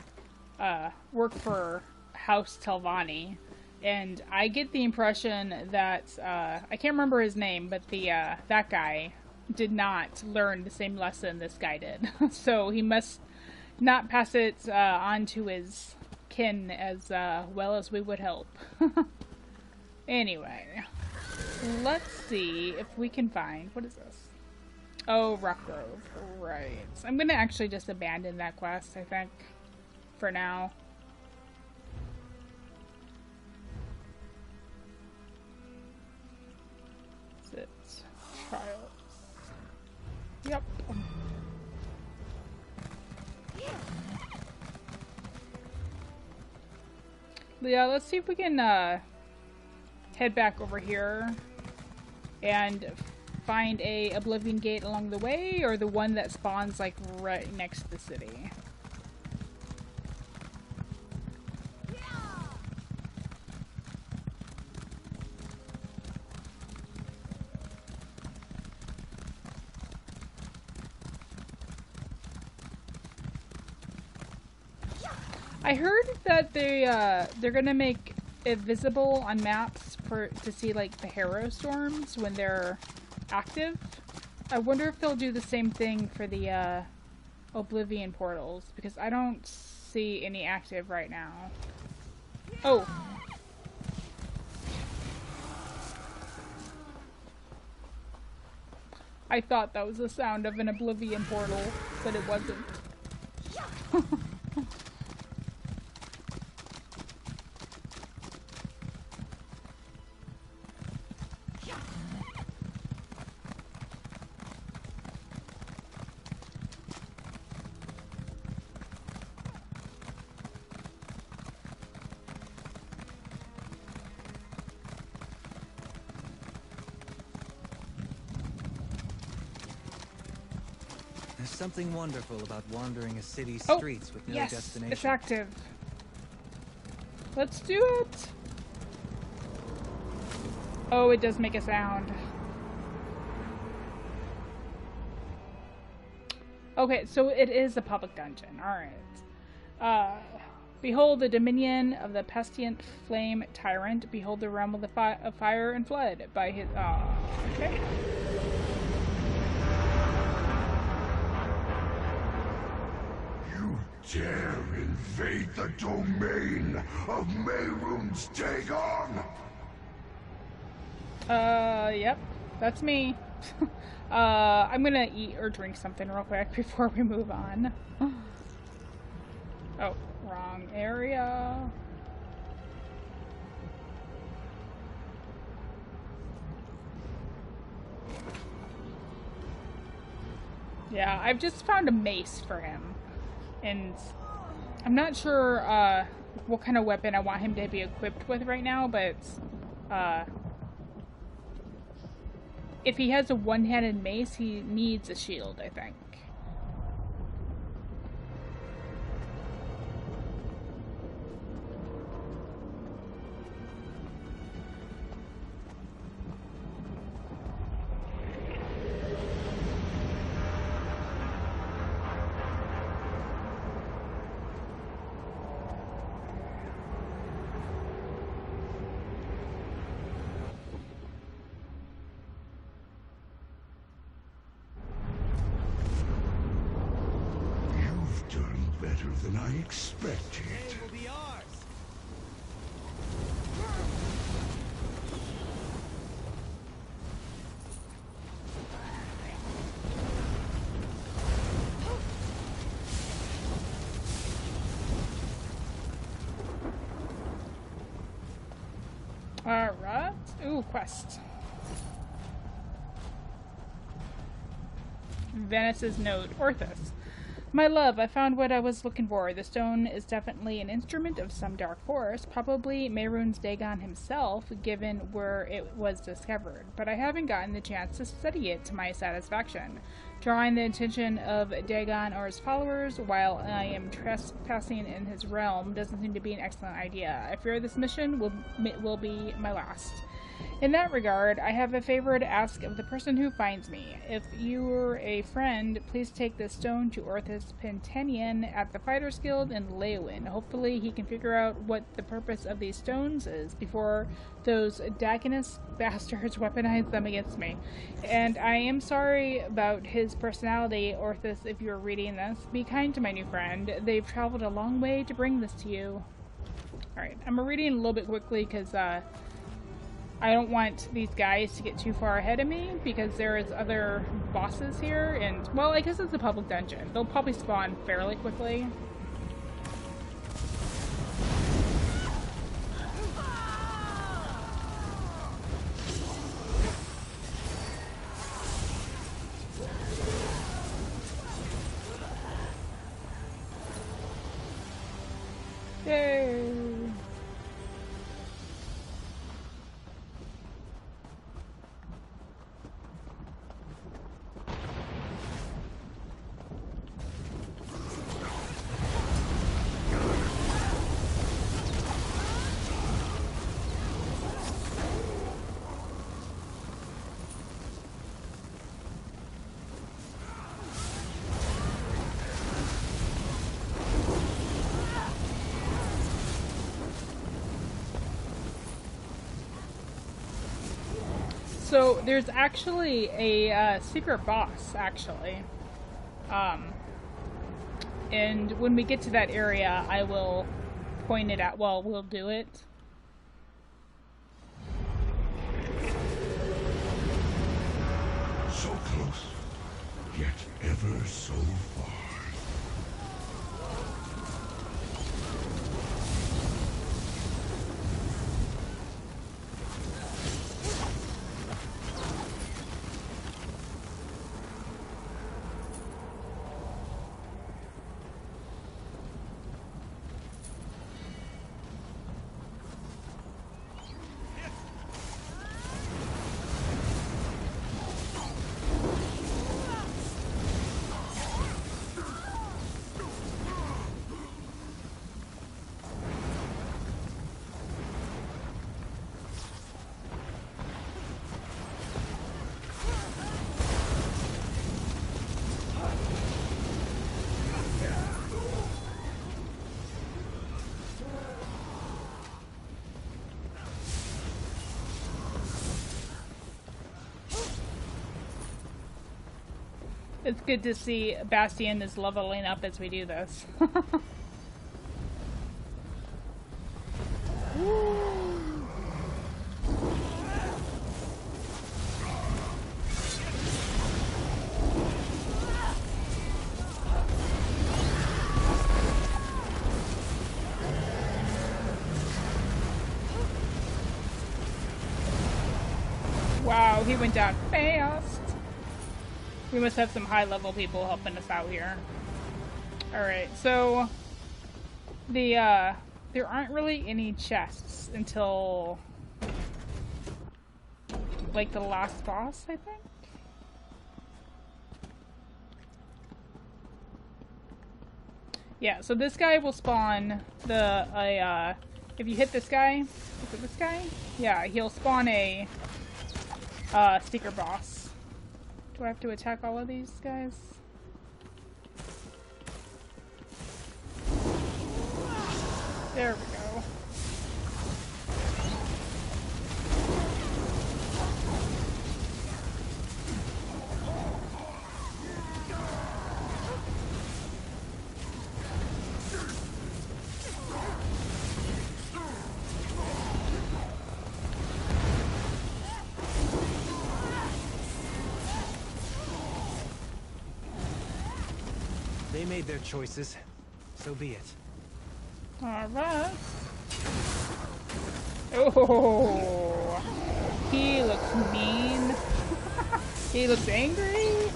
work for House Telvanni, and I get the impression that I can't remember his name, but that guy did not learn the same lesson this guy did. So he must not pass it on to his kin as well as we would hope. Anyway, let's see if we can find, what is this? Oh, Rock Grove. Right. I'm gonna actually just abandon that quest, I think, for now. Trials. Yep. Yeah, let's see if we can head back over here and find a Oblivion Gate along the way, or the one that spawns like right next to the city. I heard that they're gonna make it visible on maps to see like the harrowstorms when they're active. I wonder if they'll do the same thing for the Oblivion Portals, because I don't see any active right now. Oh. I thought that was the sound of an Oblivion Portal, but it wasn't. There's something wonderful about wandering a city's streets with no destination. It's active. Let's do it. Oh, it does make a sound. Okay, so it is a public dungeon. Alright. Behold the dominion of the pestilent flame tyrant. Behold the realm of the fire and flood by his... okay. Dare invade the domain of Mehrunes Dagon? Yep, that's me. I'm gonna eat or drink something real quick before we move on. Oh, wrong area. Yeah, I've just found a mace for him. And I'm not sure what kind of weapon I want him to be equipped with right now, but if he has a one-handed mace, he needs a shield, I think. Better than I expected. It will be ours. Alright. Ooh, quest. Venice's note. Orthus. My love, I found what I was looking for. The stone is definitely an instrument of some dark force, probably Mehrunes Dagon himself, given where it was discovered, but I haven't gotten the chance to study it to my satisfaction. Drawing the attention of Dagon or his followers while I am trespassing in his realm doesn't seem to be an excellent idea. I fear this mission will be my last. In that regard, I have a favor to ask of the person who finds me. If you're a friend, please take this stone to Orthus Pentanian at the Fighters Guild in Leyawiin. Hopefully he can figure out what the purpose of these stones is before those Dagonist bastards weaponize them against me. And I am sorry about his personality, Orthus, if you're reading this. Be kind to my new friend. They've traveled a long way to bring this to you. Alright, I'm reading a little bit quickly because, I don't want these guys to get too far ahead of me because there is other bosses here, and, well, I guess it's a public dungeon. They'll probably spawn fairly quickly. Yay! So there's actually a secret boss, actually. And when we get to that area, I will point it out. Well, we'll do it. So close, yet ever so far. It's good to see Bastian is leveling up as we do this. Wow, he went down fast. We must have some high-level people helping us out here. Alright, so there aren't really any chests until like the last boss, I think. Yeah, so this guy will spawn if you hit this guy, is it this guy? Yeah, he'll spawn a seeker boss. Do I have to attack all of these guys? There we go. They made their choices. So be it. Alright. Oh, he looks mean. He looks angry.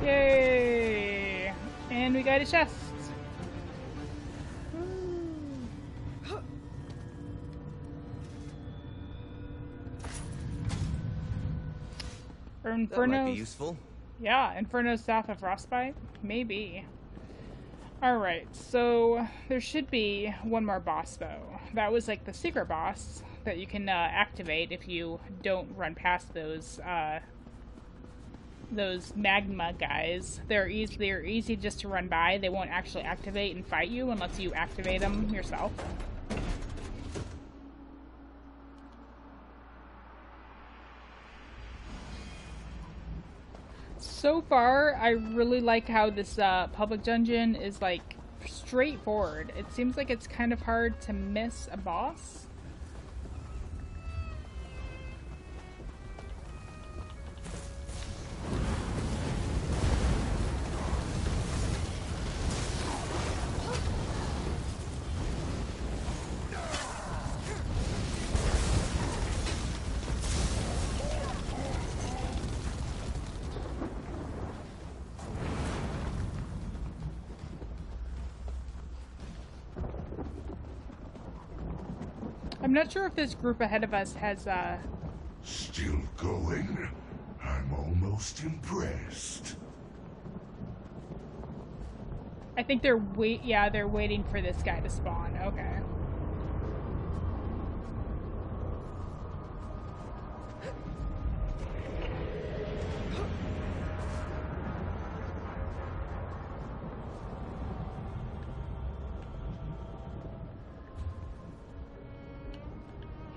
Yay! And we got a chest. That might be useful. Yeah, Inferno's Staff of Frostbite? Maybe. Alright, so there should be one more boss though. That was like the secret boss that you can activate if you don't run past those magma guys. They're easy just to run by. They won't actually activate and fight you unless you activate them yourself. So far, I really like how this public dungeon is like straightforward. It seems like it's kind of hard to miss a boss. I'm not sure if this group ahead of us has, Still going? I'm almost impressed. I think they're they're waiting for this guy to spawn. Okay.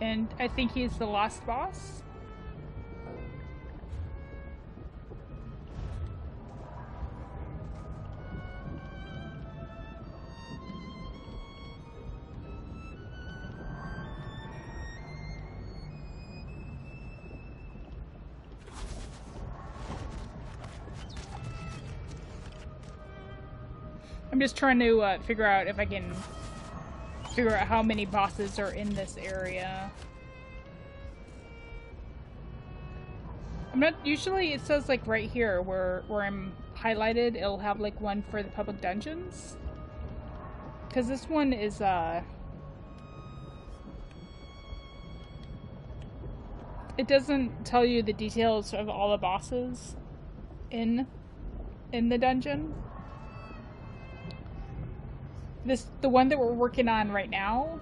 And I think he's the last boss. I'm just trying to figure out if I can figure out how many bosses are in this area. I'm not usually, it says like right here where I'm highlighted, it'll have like one for the public dungeons. Cause this one is it doesn't tell you the details of all the bosses in the dungeon. The one that we're working on right now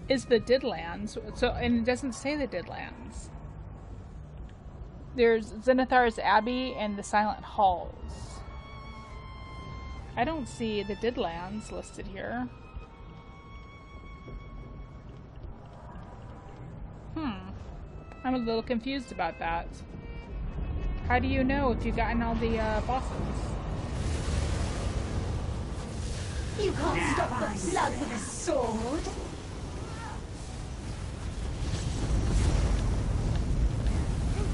is the Deadlands. So, and it doesn't say the Deadlands. There's Zenithar's Abbey and the Silent Halls. I don't see the Deadlands listed here. I'm a little confused about that. How do you know if you've gotten all the bosses? You can't stop the blood with a sword.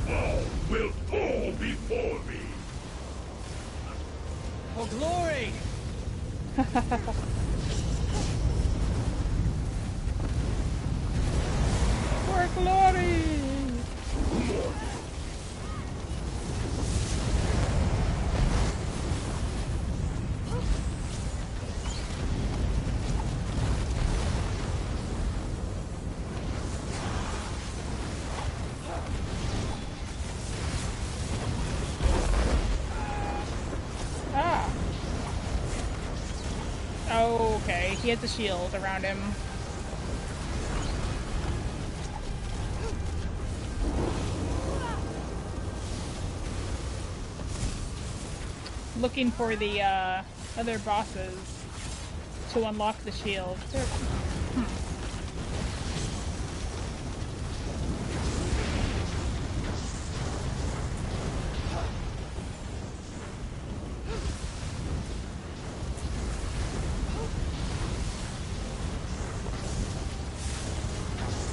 All will fall before me. For glory! For glory! Okay, he has a shield around him. Looking for the other bosses to unlock the shield.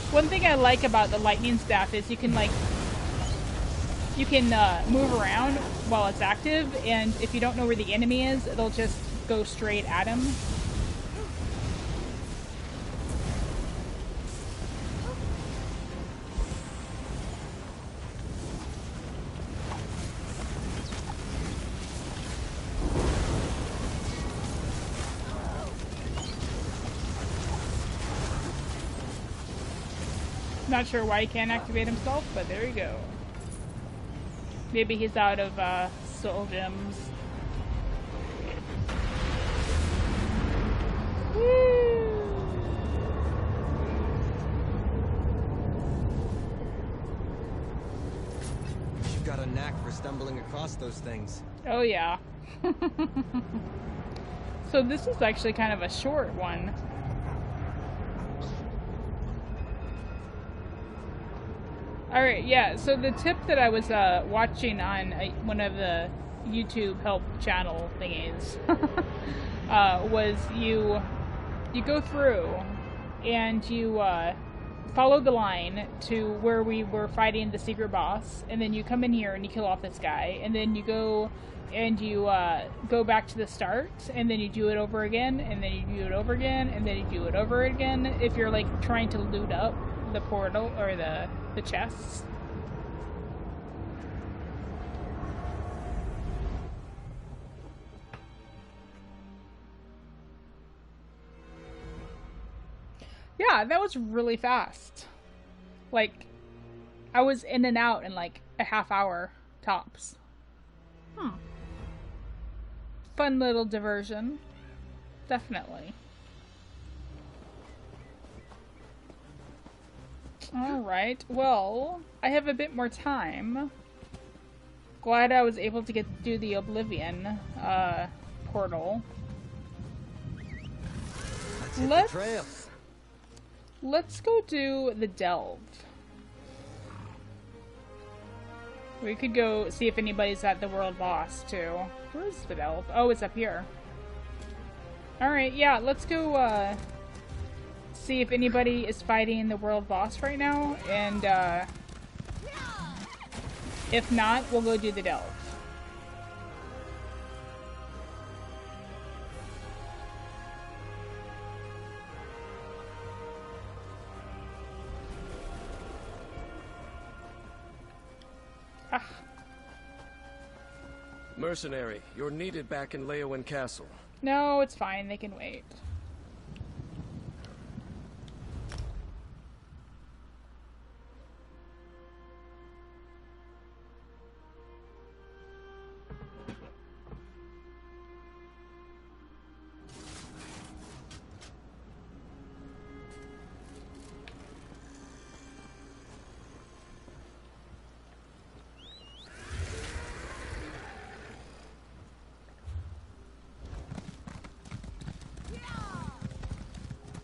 One thing I like about the lightning staff is you can move around while it's active, and if you don't know where the enemy is, it'll just go straight at him. Not sure why he can't activate himself, but there you go. Maybe he's out of soul gems. Woo! You've got a knack for stumbling across those things. Oh yeah. So this is actually kind of a short one. Alright, yeah, so the tip that I was watching on one of the YouTube help channel thingies was you go through and you follow the line to where we were fighting the secret boss, and then you come in here and you kill off this guy, and then you go and you go back to the start, and then you do it over again, and then you do it over again, and then you do it over again if you're like trying to loot up the portal or the chests. Yeah, that was really fast. Like, I was in and out in like a half hour tops. Fun little diversion. Definitely. Alright, well, I have a bit more time. Glad I was able to get to do the Oblivion portal. Let's go do the Delve. We could go see if anybody's at the world boss too. Where's the Delve? Oh, it's up here. Alright, yeah, let's go see if anybody is fighting the world boss right now, and if not, we'll go do the Delve. Mercenary, you're needed back in Leyawen Castle. No, it's fine. They can wait.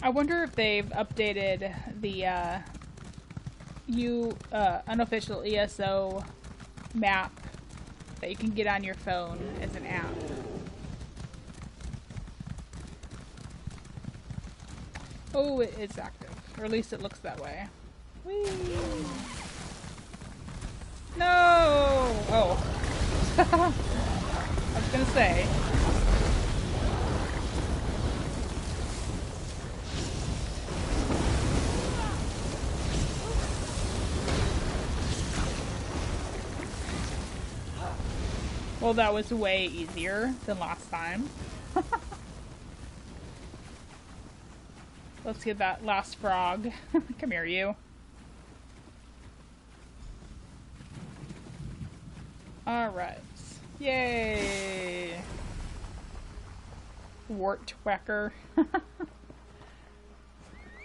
I wonder if they've updated the unofficial ESO map that you can get on your phone as an app. Oh, it's active. Or at least it looks that way. Whee! No! Oh. I was gonna say. Well, that was way easier than last time. Let's get that last frog. Come here, you. Alright. Yay! Wart whacker.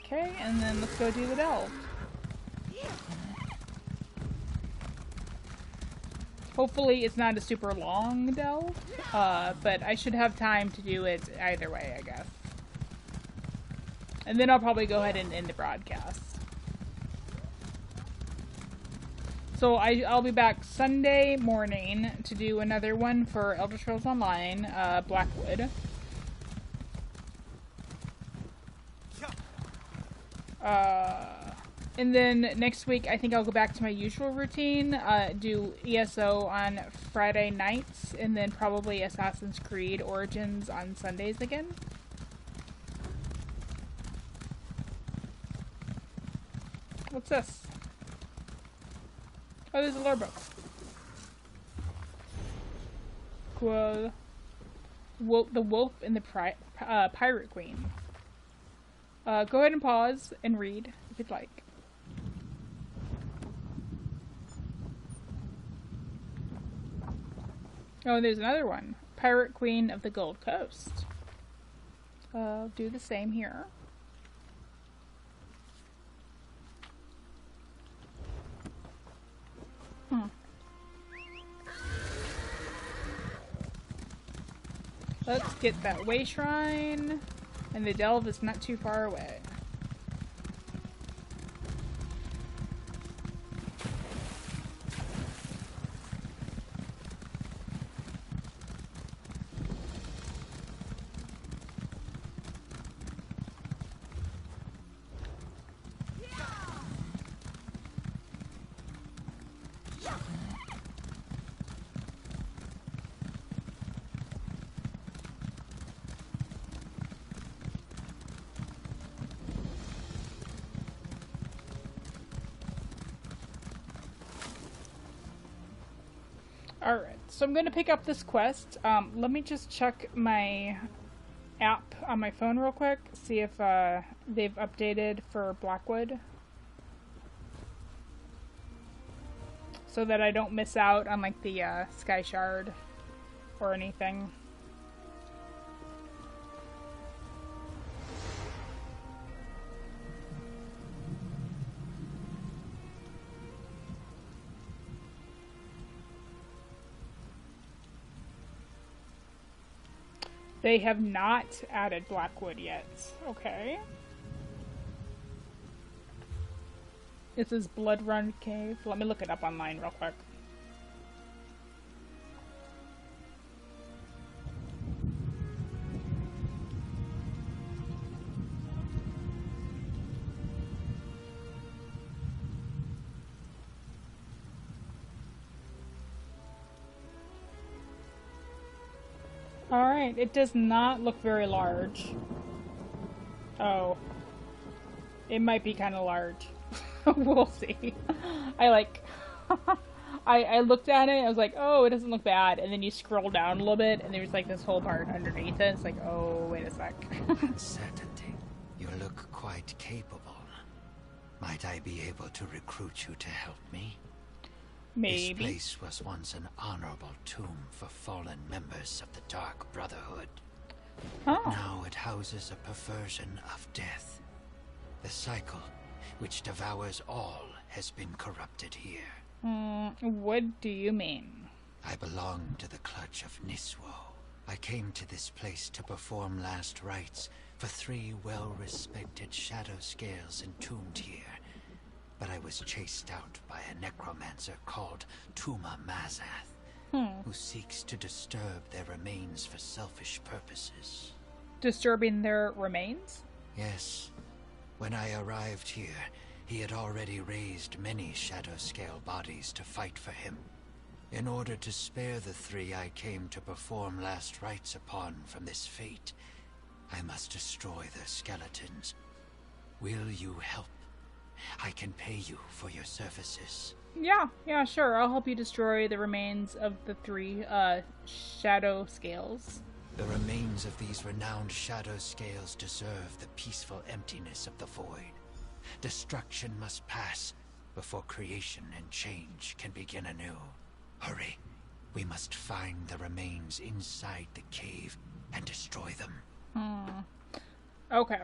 Okay, and then let's go do the Delve. Hopefully it's not a super long delve, but I should have time to do it either way, I guess. And then I'll probably go ahead and end the broadcast. So I'll be back Sunday morning to do another one for Elder Scrolls Online, Blackwood. And then next week, I think I'll go back to my usual routine, do ESO on Friday nights, and then probably Assassin's Creed Origins on Sundays again. What's this? Oh, there's a lore book. Cool. The Wolf and the Pirate Queen. Go ahead and pause and read if you'd like. Oh, there's another one. Pirate Queen of the Gold Coast. I'll do the same here. Let's get that way shrine. And the Delve is not too far away. Alright, so I'm going to pick up this quest. Let me just check my app on my phone real quick, see if they've updated for Blackwood. so that I don't miss out on like the Sky Shard or anything. They have not added Blackwood yet. Okay. This is Blood Run Cave. Let me look it up online real quick. Alright, it does not look very large. Oh. It might be kind of large. We'll see. I looked at it, I was like, oh, it doesn't look bad. And then you scroll down a little bit, and there's like this whole part underneath it. It's like, oh, wait a sec. Certainty. You look quite capable. Might I be able to recruit you to help me? Maybe. This place was once an honorable tomb for fallen members of the Dark Brotherhood. Oh. Now it houses a perversion of death. The cycle, which devours all, has been corrupted here. What do you mean? I belong to the clutch of Niswo. I came to this place to perform last rites for 3 well-respected shadow scales entombed here. But I was chased out by a necromancer called Tuma Mazath, who seeks to disturb their remains for selfish purposes. Disturbing their remains? Yes. When I arrived here, he had already raised many shadow scale bodies to fight for him. In order to spare the 3 I came to perform last rites upon from this fate, I must destroy their skeletons. Will you help? I can pay you for your services. Yeah, sure. I'll help you destroy the remains of the 3 shadow scales. The remains of these renowned shadow scales deserve the peaceful emptiness of the void. Destruction must pass before creation and change can begin anew. Hurry. We must find the remains inside the cave and destroy them. Okay.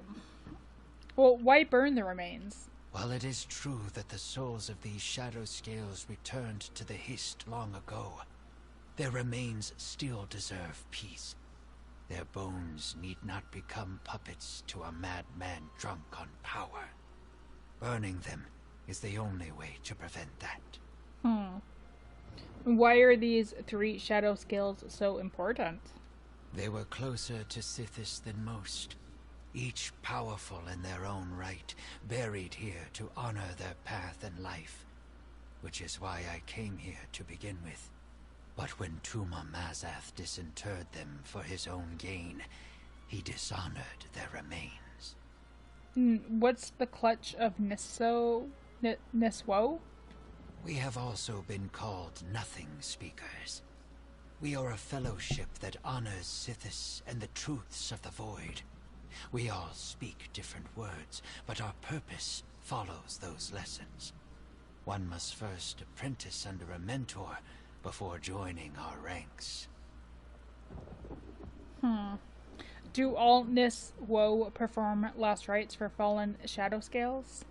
Well, why burn the remains? While it is true that the souls of these shadow scales returned to the Hist long ago, their remains still deserve peace. Their bones need not become puppets to a madman drunk on power. Burning them is the only way to prevent that. Why are these 3 shadow scales so important? They were closer to Sithis than most. Each powerful in their own right, buried here to honor their path and life. Which is why I came here to begin with. But when Tuma Mazath disinterred them for his own gain, he dishonored their remains. What's the clutch of Niswo? We have also been called Nothing Speakers. We are a fellowship that honors Sithis and the truths of the Void. We all speak different words, but our purpose follows those lessons. One must first apprentice under a mentor before joining our ranks. Do all Niswo perform last rites for fallen shadow scales?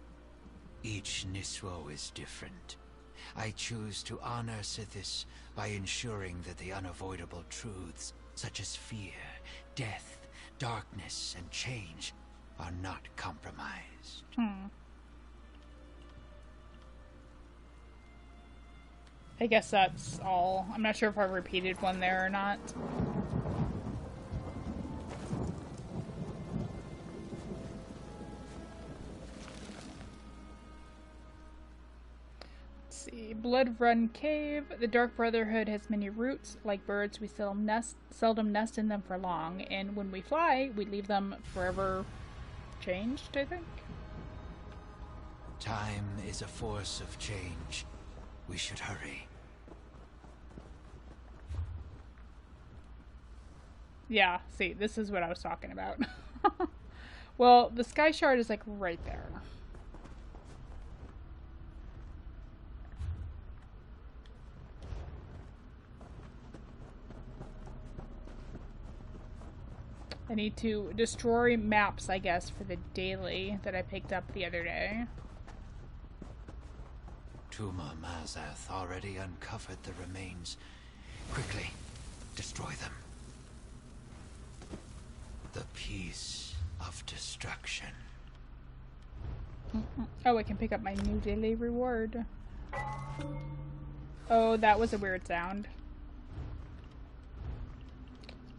Each Niswo is different. I choose to honor Sithis by ensuring that the unavoidable truths, such as fear, death, darkness, and change, are not compromised. I guess that's all. I'm not sure if I repeated one there or not. Let's see. Blood Run Cave. The Dark Brotherhood has many roots. Like birds, we seldom nest in them for long, and when we fly, we leave them forever changed, I think. Time is a force of change. We should hurry. Yeah, see, this is what I was talking about. Well, the Sky Shard is like right there. I need to destroy maps, I guess, for the daily that I picked up the other day. Tuma Mazath already uncovered the remains. Quickly, destroy them. The piece of destruction. Oh, I can pick up my new daily reward. Oh, that was a weird sound.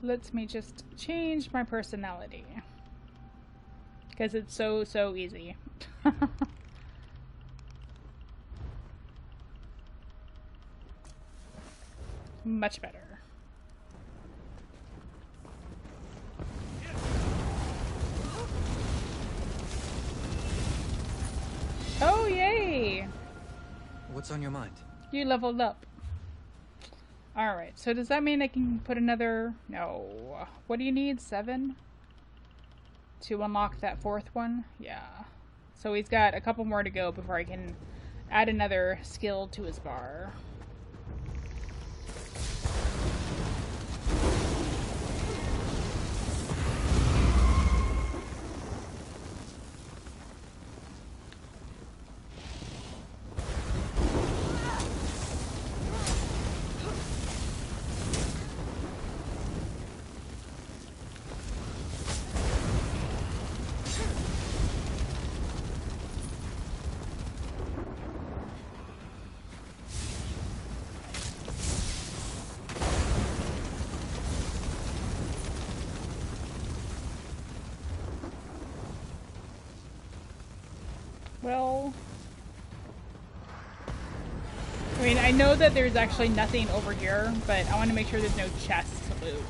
Let me just change my personality. Because it's so easy. Much better. Oh, yay! What's on your mind? You leveled up. Alright, so does that mean I can put another... No. What do you need? 7? To unlock that 4th one? Yeah. So he's got a couple more to go before I can add another skill to his bar. Well, I mean, I know that there's actually nothing over here, but I want to make sure there's no chests to loot.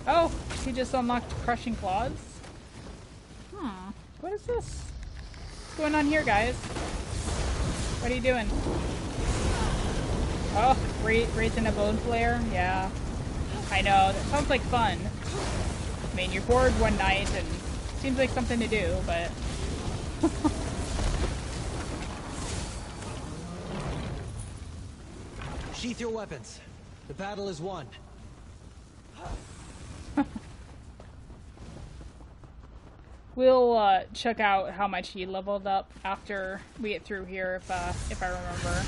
Oh, he just unlocked Crushing Claws. What is this? What's going on here, guys? What are you doing? Oh, raising a bone flare? Yeah. I know, that sounds like fun. I mean, you're bored one night and seems like something to do, but... Sheath your weapons. The battle is won. We'll check out how much he leveled up after we get through here, if I remember.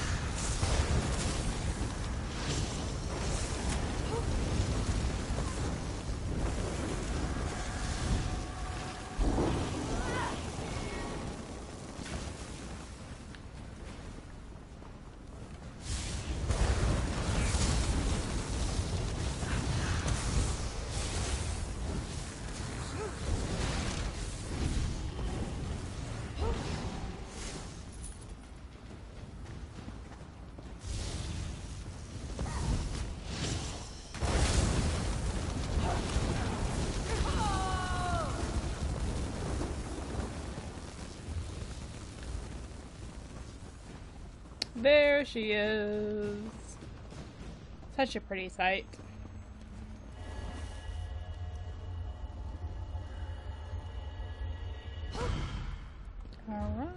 There she is. Such a pretty sight. Alright.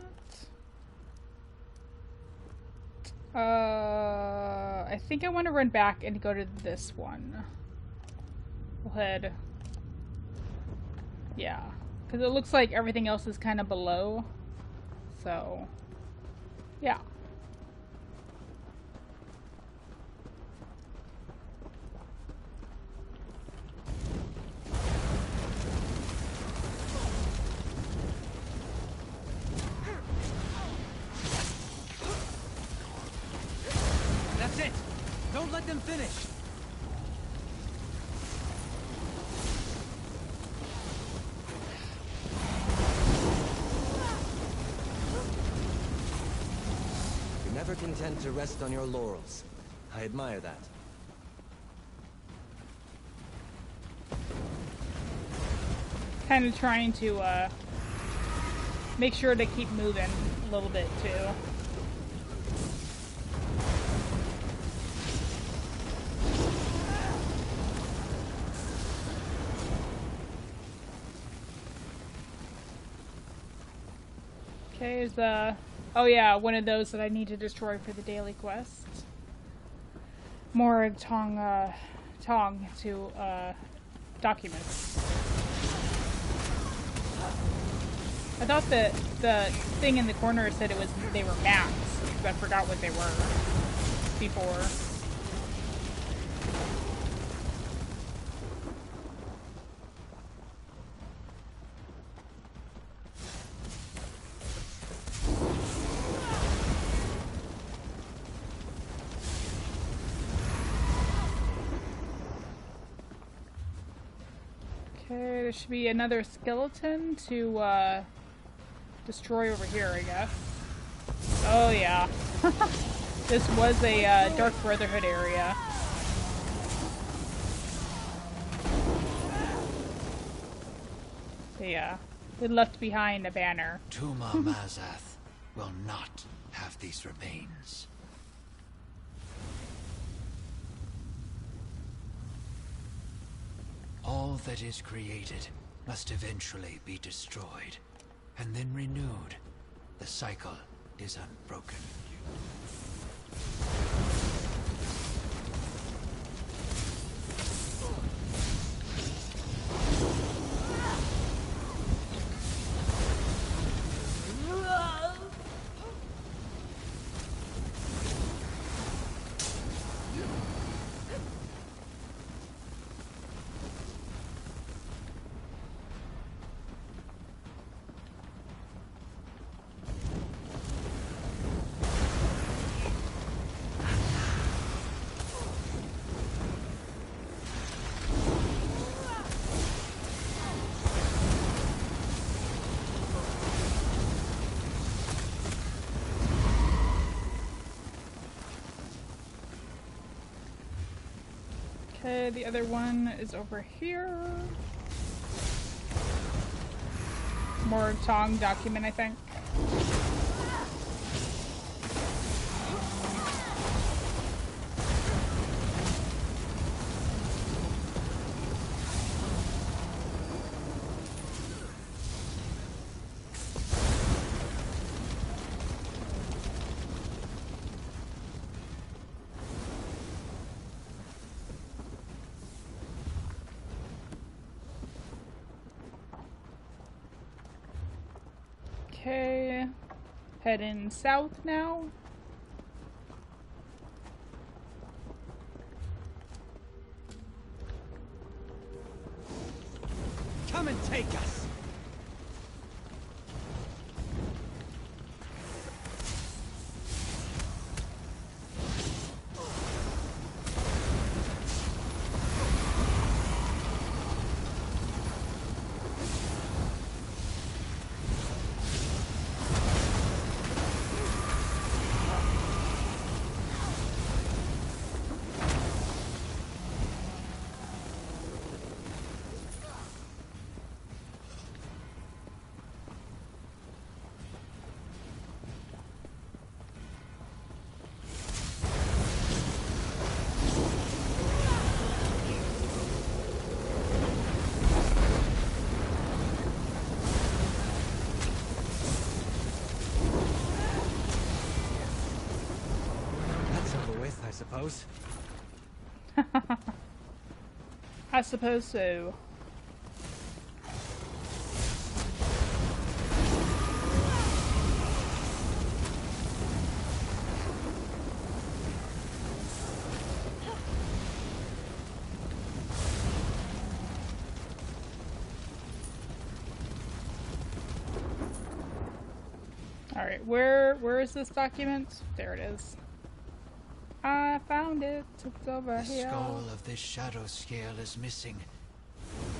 I think I want to run back and go to this one. We'll head. Yeah. Because it looks like everything else is kind of below. So, yeah. Don't let them finish! You're never content to rest on your laurels. I admire that. Kind of trying to make sure to keep moving a little bit too. Okay, there's Oh yeah, one of those that I need to destroy for the daily quest. More Tong to documents. I thought that the thing in the corner said they were maps, because I forgot what they were before. Okay, there should be another skeleton to destroy over here, I guess. Oh yeah. This was a Dark Brotherhood area. Yeah, they left behind a banner. Tuma Mazath will not have these remains. All that is created must eventually be destroyed, and then renewed. The cycle is unbroken. Okay, the other one is over here. More Tong document, I think. Okay, heading south now. Come and take us! Suppose. I suppose so. All right, where is this document? There it is. I found it. It's over here. The skull of this shadow scale is missing.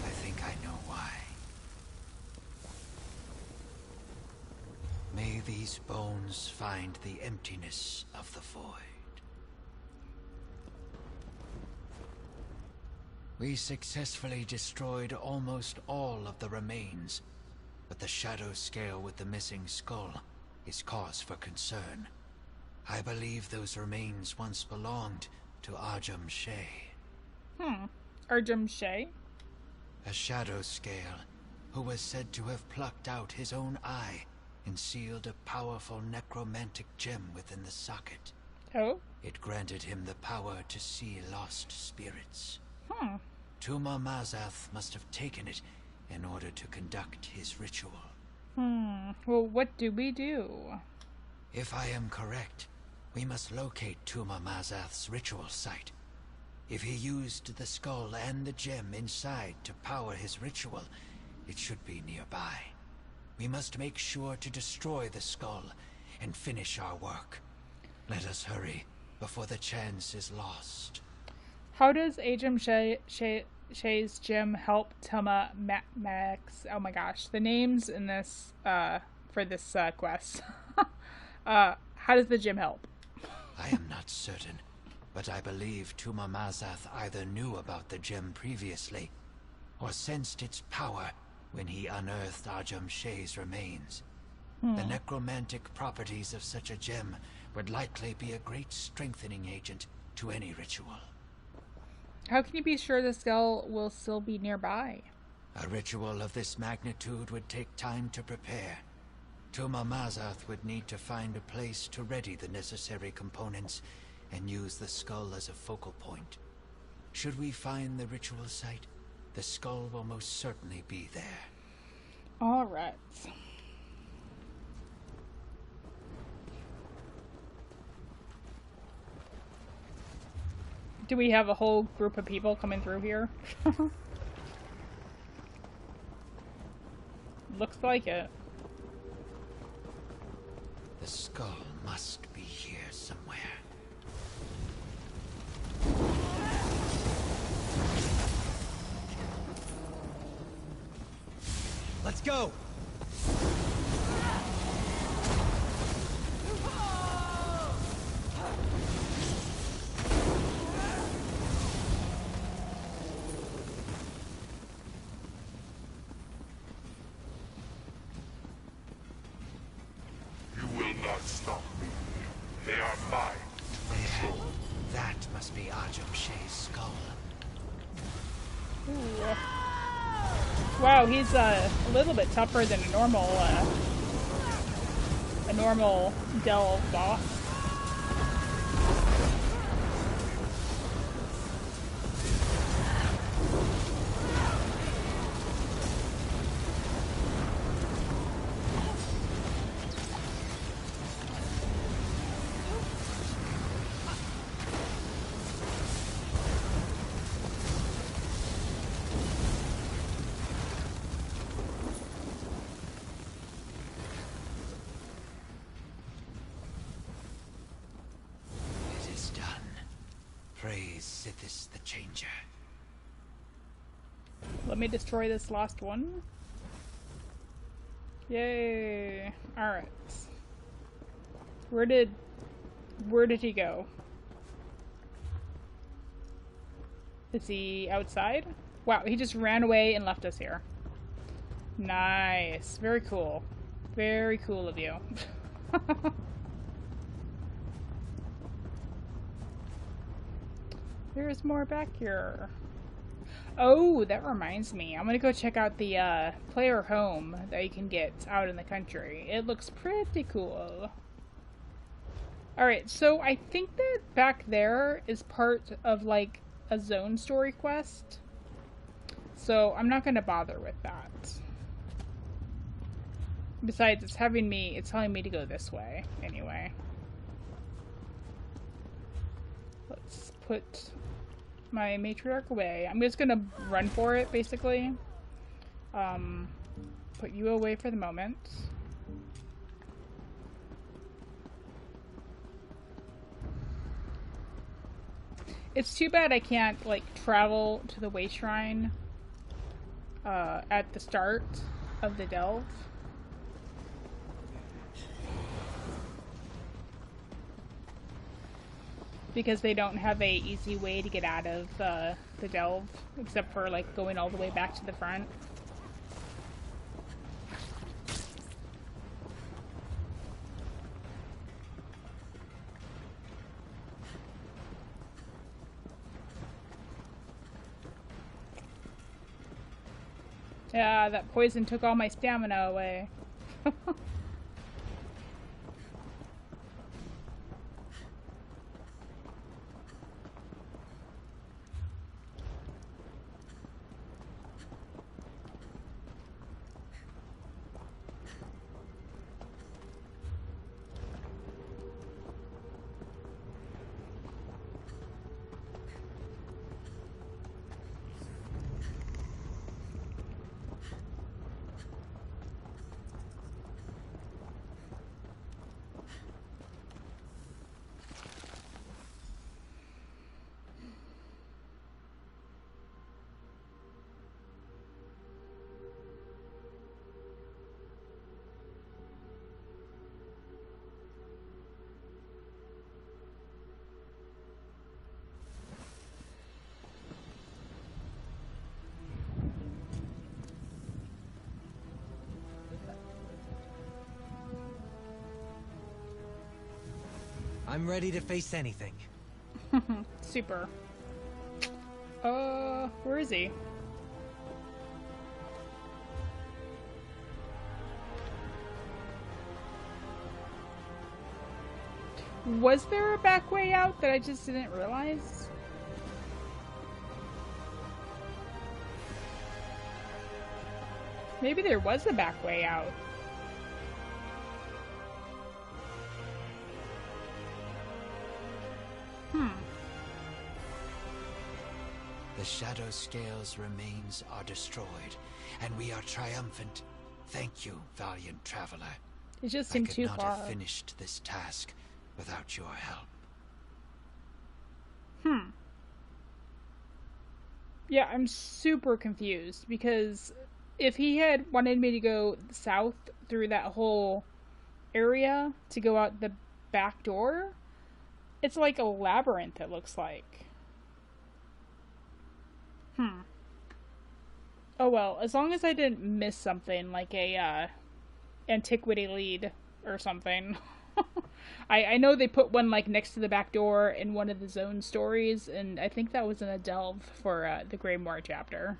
I think I know why. May these bones find the emptiness of the void. We successfully destroyed almost all of the remains, but the shadow scale with the missing skull is cause for concern. I believe those remains once belonged to Arjum Shay. Arjum Shay? A shadow scale who was said to have plucked out his own eye and sealed a powerful necromantic gem within the socket. Oh? It granted him the power to see lost spirits. Hmm. Tuma Mazath must have taken it in order to conduct his ritual. Well, what do we do? If I am correct, we must locate Tuma Mazath's ritual site. If he used the skull and the gem inside to power his ritual, it should be nearby. We must make sure to destroy the skull and finish our work. Let us hurry before the chance is lost. How does Ajum Shay's gem help Tuma Max? Oh my gosh, the names in this for this quest. How does the gem help? I am not certain, but I believe Tuma Mazath either knew about the gem previously, or sensed its power when he unearthed Ajum Shay's remains. The necromantic properties of such a gem would likely be a great strengthening agent to any ritual. How can you be sure the skull will still be nearby? A ritual of this magnitude would take time to prepare. Tuma Mazath would need to find a place to ready the necessary components and use the skull as a focal point. Should we find the ritual site, the skull will most certainly be there. All right. Do we have a whole group of people coming through here? Looks like it. The skull must be here somewhere. Let's go! You will not stop me. They are mine to control. That must be Ajum Shay's skull. Ooh. Wow, he's a little bit tougher than a normal delve boss. Praise Sithis the Changer. Let me destroy this last one. Yay! Alright. Where did he go? Is he outside? Wow, he just ran away and left us here. Nice. Very cool. Very cool of you. There's more back here. Oh, that reminds me. I'm gonna go check out the player home that you can get out in the country. It looks pretty cool. Alright, so I think that back there is part of like a zone story quest. So I'm not gonna bother with that. Besides, it's telling me to go this way anyway. Let's put my matriarch away. I'm just gonna run for it, basically. Put you away for the moment. It's too bad I can't, like, travel to the Way Shrine at the start of the delve. Because they don't have a easy way to get out of the delve, except for like going all the way back to the front. Yeah, that poison took all my stamina away. I'm ready to face anything. Super. Where is he? Was there a back way out that I just didn't realize? Maybe there was a back way out. The Shadow Scale's remains are destroyed, and we are triumphant. Thank you, valiant traveler. It just seemed too far. I could not have finished this task without your help. Yeah, I'm super confused, because if he had wanted me to go south through that whole area to go out the back door, it's like a labyrinth, it looks like. Oh well, as long as I didn't miss something, like a antiquity lead or something. I know they put one like next to the back door in one of the zone stories, and I think that was in a delve for the Greymoor chapter.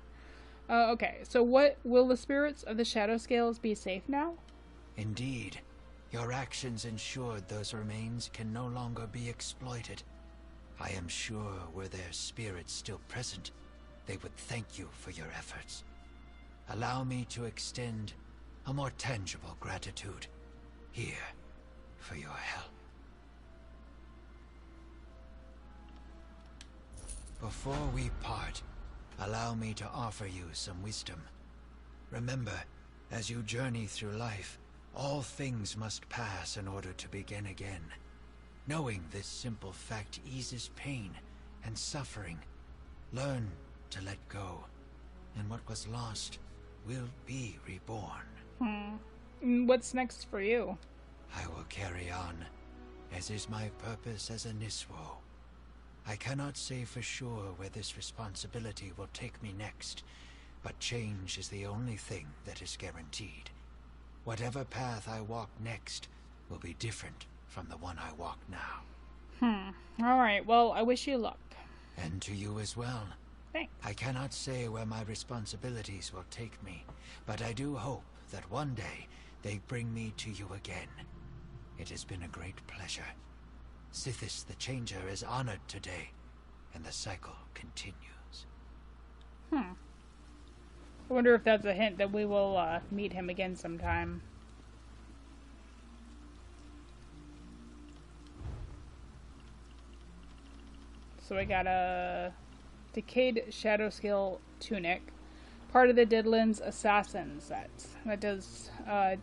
Okay, so what, will the spirits of the Shadow Scales be safe now? Indeed. Your actions ensured those remains can no longer be exploited. I am sure were their spirits still present, they would thank you for your efforts. Allow me to extend a more tangible gratitude. Here, for your help. Before we part, allow me to offer you some wisdom. Remember, as you journey through life, all things must pass in order to begin again. Knowing this simple fact eases pain and suffering. Learn to let go, and what was lost will be reborn. What's next for you? I will carry on, as is my purpose as a Niswo. I cannot say for sure where this responsibility will take me next, but change is the only thing that is guaranteed. Whatever path I walk next will be different from the one I walk now. Alright, well, I wish you luck. And to you as well. Thanks. I cannot say where my responsibilities will take me, but I do hope that one day they bring me to you again. It has been a great pleasure. Sithis the Changer is honored today, and the cycle continues. I wonder if that's a hint that we will meet him again sometime. So I got a Decayed Shadow Scale Tunic, part of the Didlin's Assassin set. That does weapon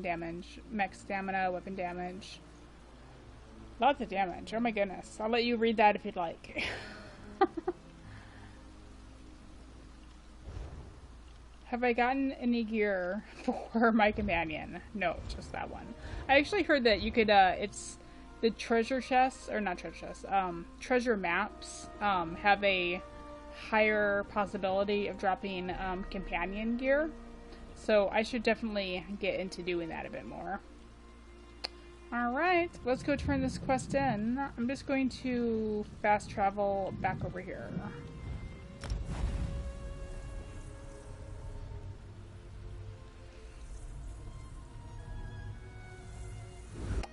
damage, mech stamina, weapon damage. Lots of damage. Oh my goodness. I'll let you read that if you'd like. Have I gotten any gear for my companion? No, just that one. I actually heard that you could, it's the treasure chests, or not treasure chests, treasure maps, have a higher possibility of dropping, companion gear. So I should definitely get into doing that a bit more. Alright, let's go turn this quest in. I'm just going to fast travel back over here.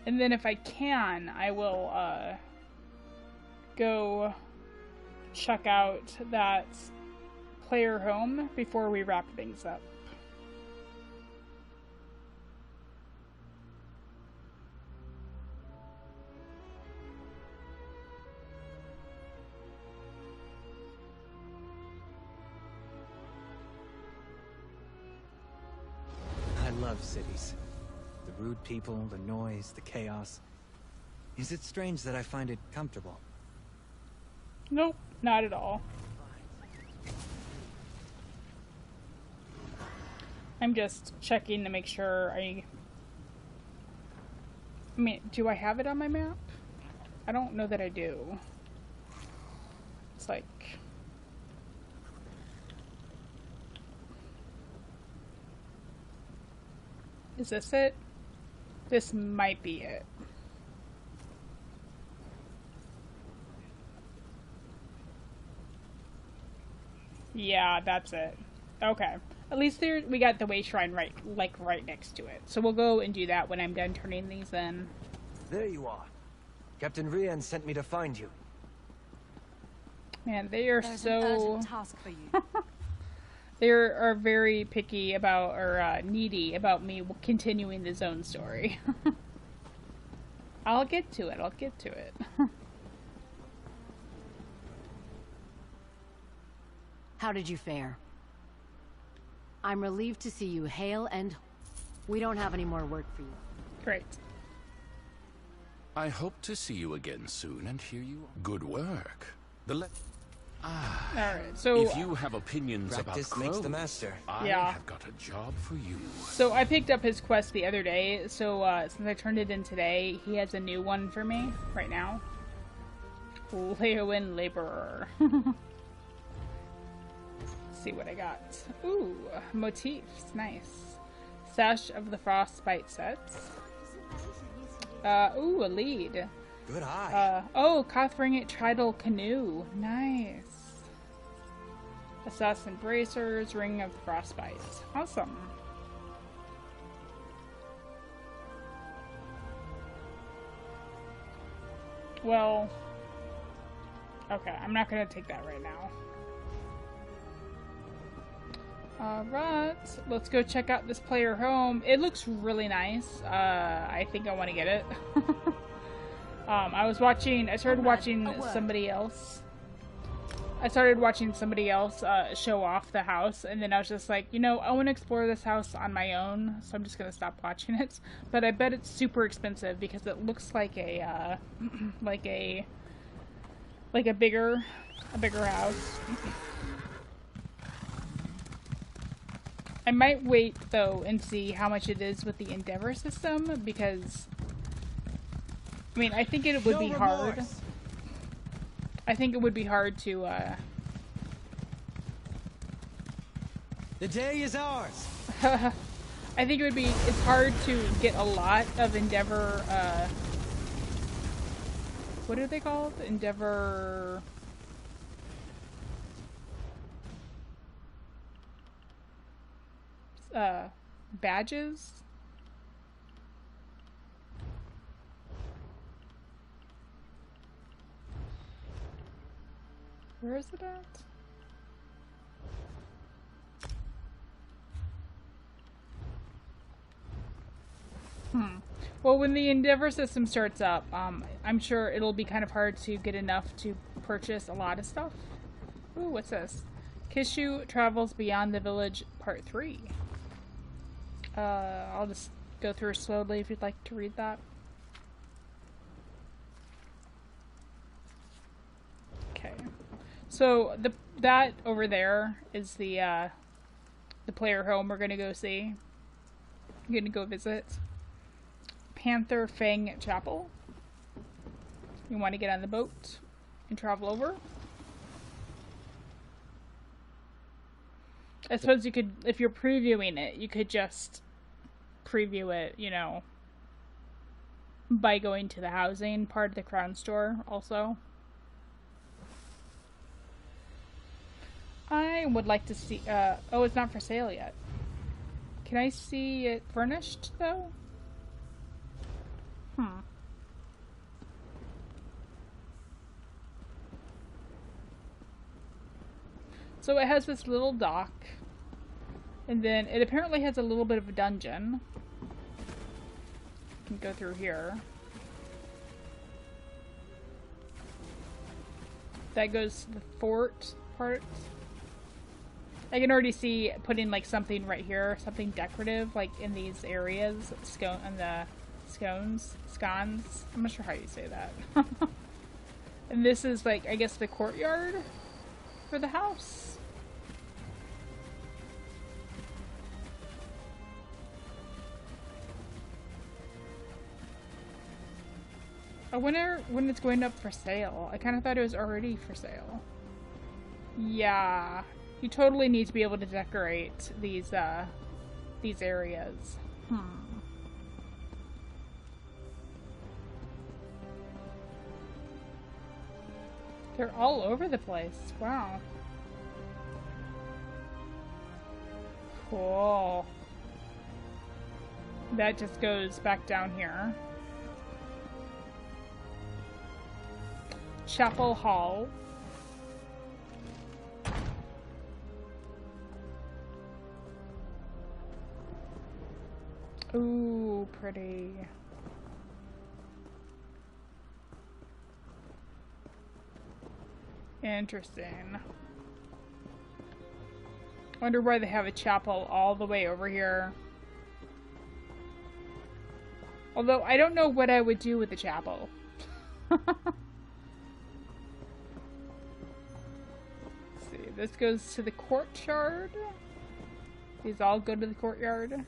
And then if I can, I will go check out that player home before we wrap things up. I love cities. The rude people, the noise, the chaos. Is it strange that I find it comfortable? Nope, not at all. I'm just checking to make sure I mean, do I have it on my map? I don't know that I do. It's like... Is this it? This might be it. Yeah, that's it. Okay. At least there we got the way shrine right next to it. So we'll go and do that when I'm done turning these in. There you are. Captain Rian sent me to find you. Man, they are There's so an urgent task for you. they are very picky about, or needy about me continuing the zone story. I'll get to it. I'll get to it. How did you fare? I'm relieved to see you hale and... We don't have any more work for you. Great. I hope to see you again soon and hear you. Good work. Alright, so... If you have opinions about Practice crows, makes the master. I Yeah. have got a job for you. So I picked up his quest the other day, so since I turned it in today, he has a new one for me right now. Leowin Laborer. See what I got. Ooh, motifs. Nice. Sash of the Frostbite sets. Ooh, a lead. Good eye. Oh, Cothringate Tridal Canoe. Nice. Assassin Bracers, Ring of the Frostbite. Awesome. Well, okay, I'm not gonna take that right now. Alright, let's go check out this player home. It looks really nice. I think I want to get it. I started watching somebody else. Show off the house, and then I was just like, you know, I want to explore this house on my own, so I'm just gonna stop watching it. But I bet it's super expensive because it looks like a, like a bigger house. I might wait though and see how much it is with the Endeavor system, because I mean, I think it would be hard. I think it would be hard to The day is ours. I think it's hard to get a lot of Endeavor what are they called? Endeavor badges? Where is it at? Well, when the Endeavor system starts up, I'm sure it'll be kind of hard to get enough to purchase a lot of stuff. Ooh, what's this? Kishu Travels Beyond the Village Part 3. I'll just go through slowly if you'd like to read that. Okay. So that over there is the player home we're gonna go see. I'm gonna go visit. Panther Fang Chapel. You want to get on the boat and travel over. I suppose you could, if you're previewing it, you could just preview it, you know, by going to the housing part of the Crown Store also. I would like to see, oh, it's not for sale yet. Can I see it furnished, though? So it has this little dock, and then it apparently has a little bit of a dungeon. You can go through here. That goes to the fort part. I can already see putting like something right here, something decorative, like in these areas, scones. I'm not sure how you say that. And this is like, I guess, the courtyard for the house. I wonder when it's going up for sale. I kind of thought it was already for sale. Yeah, you totally need to be able to decorate these areas. They're all over the place. Wow. Cool. That just goes back down here. Chapel Hall. Ooh, pretty. Interesting. Wonder why they have a chapel all the way over here. Although, I don't know what I would do with the chapel. Let's see, this goes to the courtyard. These all go to the courtyard.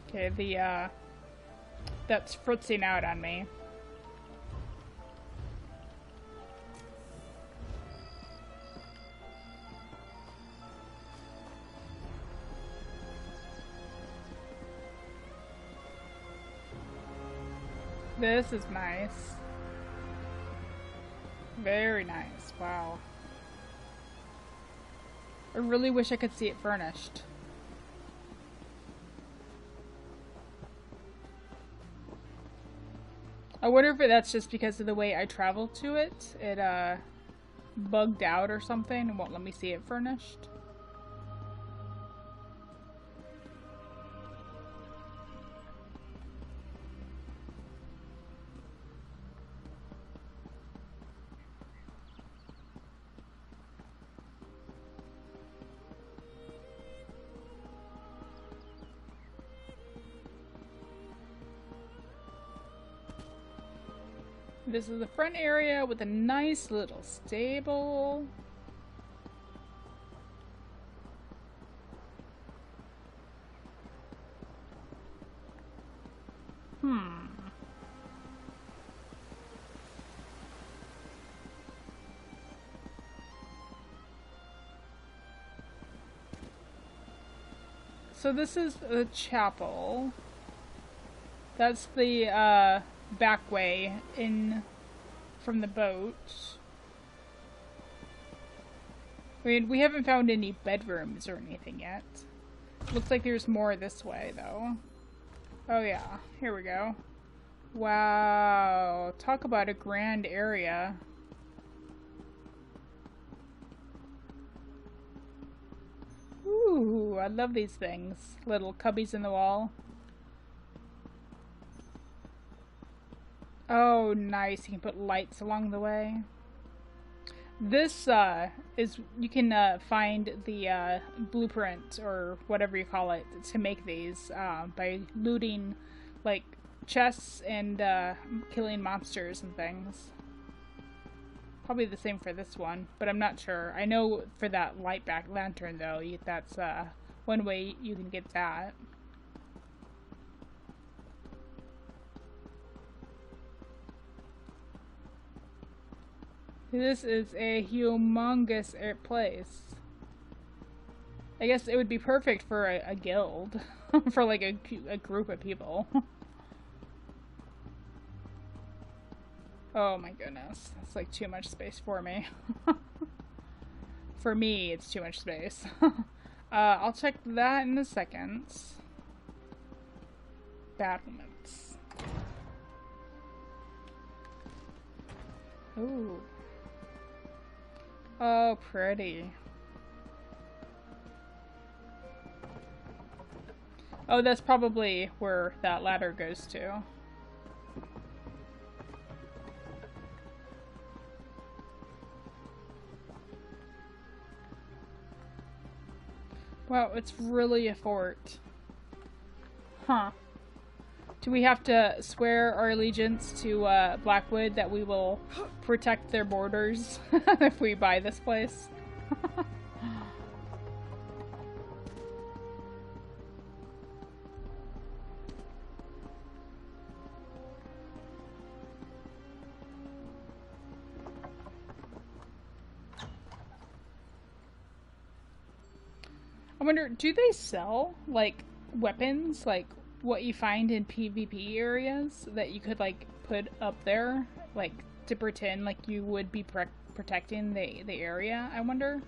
Okay, that's fritzing out on me. This is nice. Very nice. Wow. I really wish I could see it furnished. I wonder if that's just because of the way I traveled to it. It bugged out or something and won't let me see it furnished. This is the front area with a nice little stable. So this is the chapel. That's the back way in from the boat. I mean, we haven't found any bedrooms or anything yet. Looks like there's more this way, though. Oh yeah, here we go. Wow, talk about a grand area. Ooh, I love these things. Little cubbies in the wall. Oh, nice. You can put lights along the way. This is, you can find the blueprint or whatever you call it to make these by looting like chests and killing monsters and things. Probably the same for this one, but I'm not sure. I know for that light back lantern though, that's one way you can get that. This is a humongous place. I guess it would be perfect for a guild. For like a group of people. Oh my goodness. That's like too much space for me. For me, it's too much space. I'll check that in a second. Battlements. Ooh. Oh, pretty. Oh, that's probably where that ladder goes to. Wow, it's really a fort. Huh. Do we have to swear our allegiance to Blackwood that we will protect their borders if we buy this place? I wonder, do they sell, like, weapons? Like, what you find in PvP areas that you could like put up there, like to pretend like you would be protecting the area, I wonder.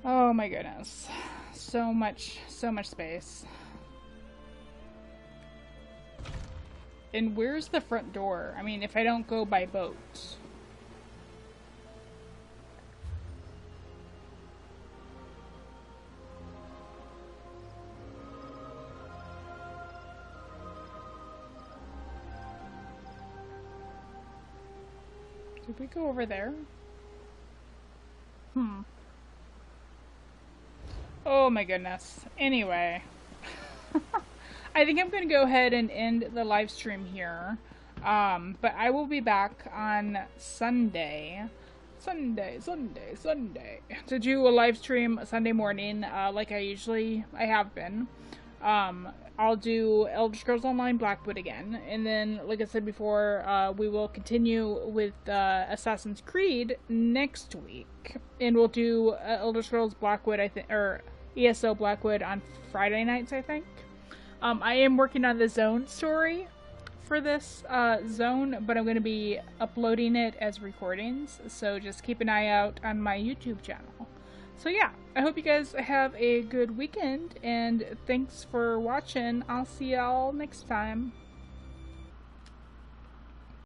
Oh my goodness. So much space. And where's the front door? I mean, if I don't go by boat. Did we go over there? Oh my goodness. Anyway. I think I'm going to go ahead and end the live stream here. But I will be back on Sunday. Sunday. To do a live stream Sunday morning, like I have been. I'll do Elder Scrolls Online Blackwood again. And then, like I said before, we will continue with Assassin's Creed next week. And we'll do Elder Scrolls Blackwood, I think, or ESO Blackwood on Friday nights, I think. I am working on the zone story for this zone, but I'm going to be uploading it as recordings. So just keep an eye out on my YouTube channel. So yeah, I hope you guys have a good weekend, and thanks for watching. I'll see y'all next time.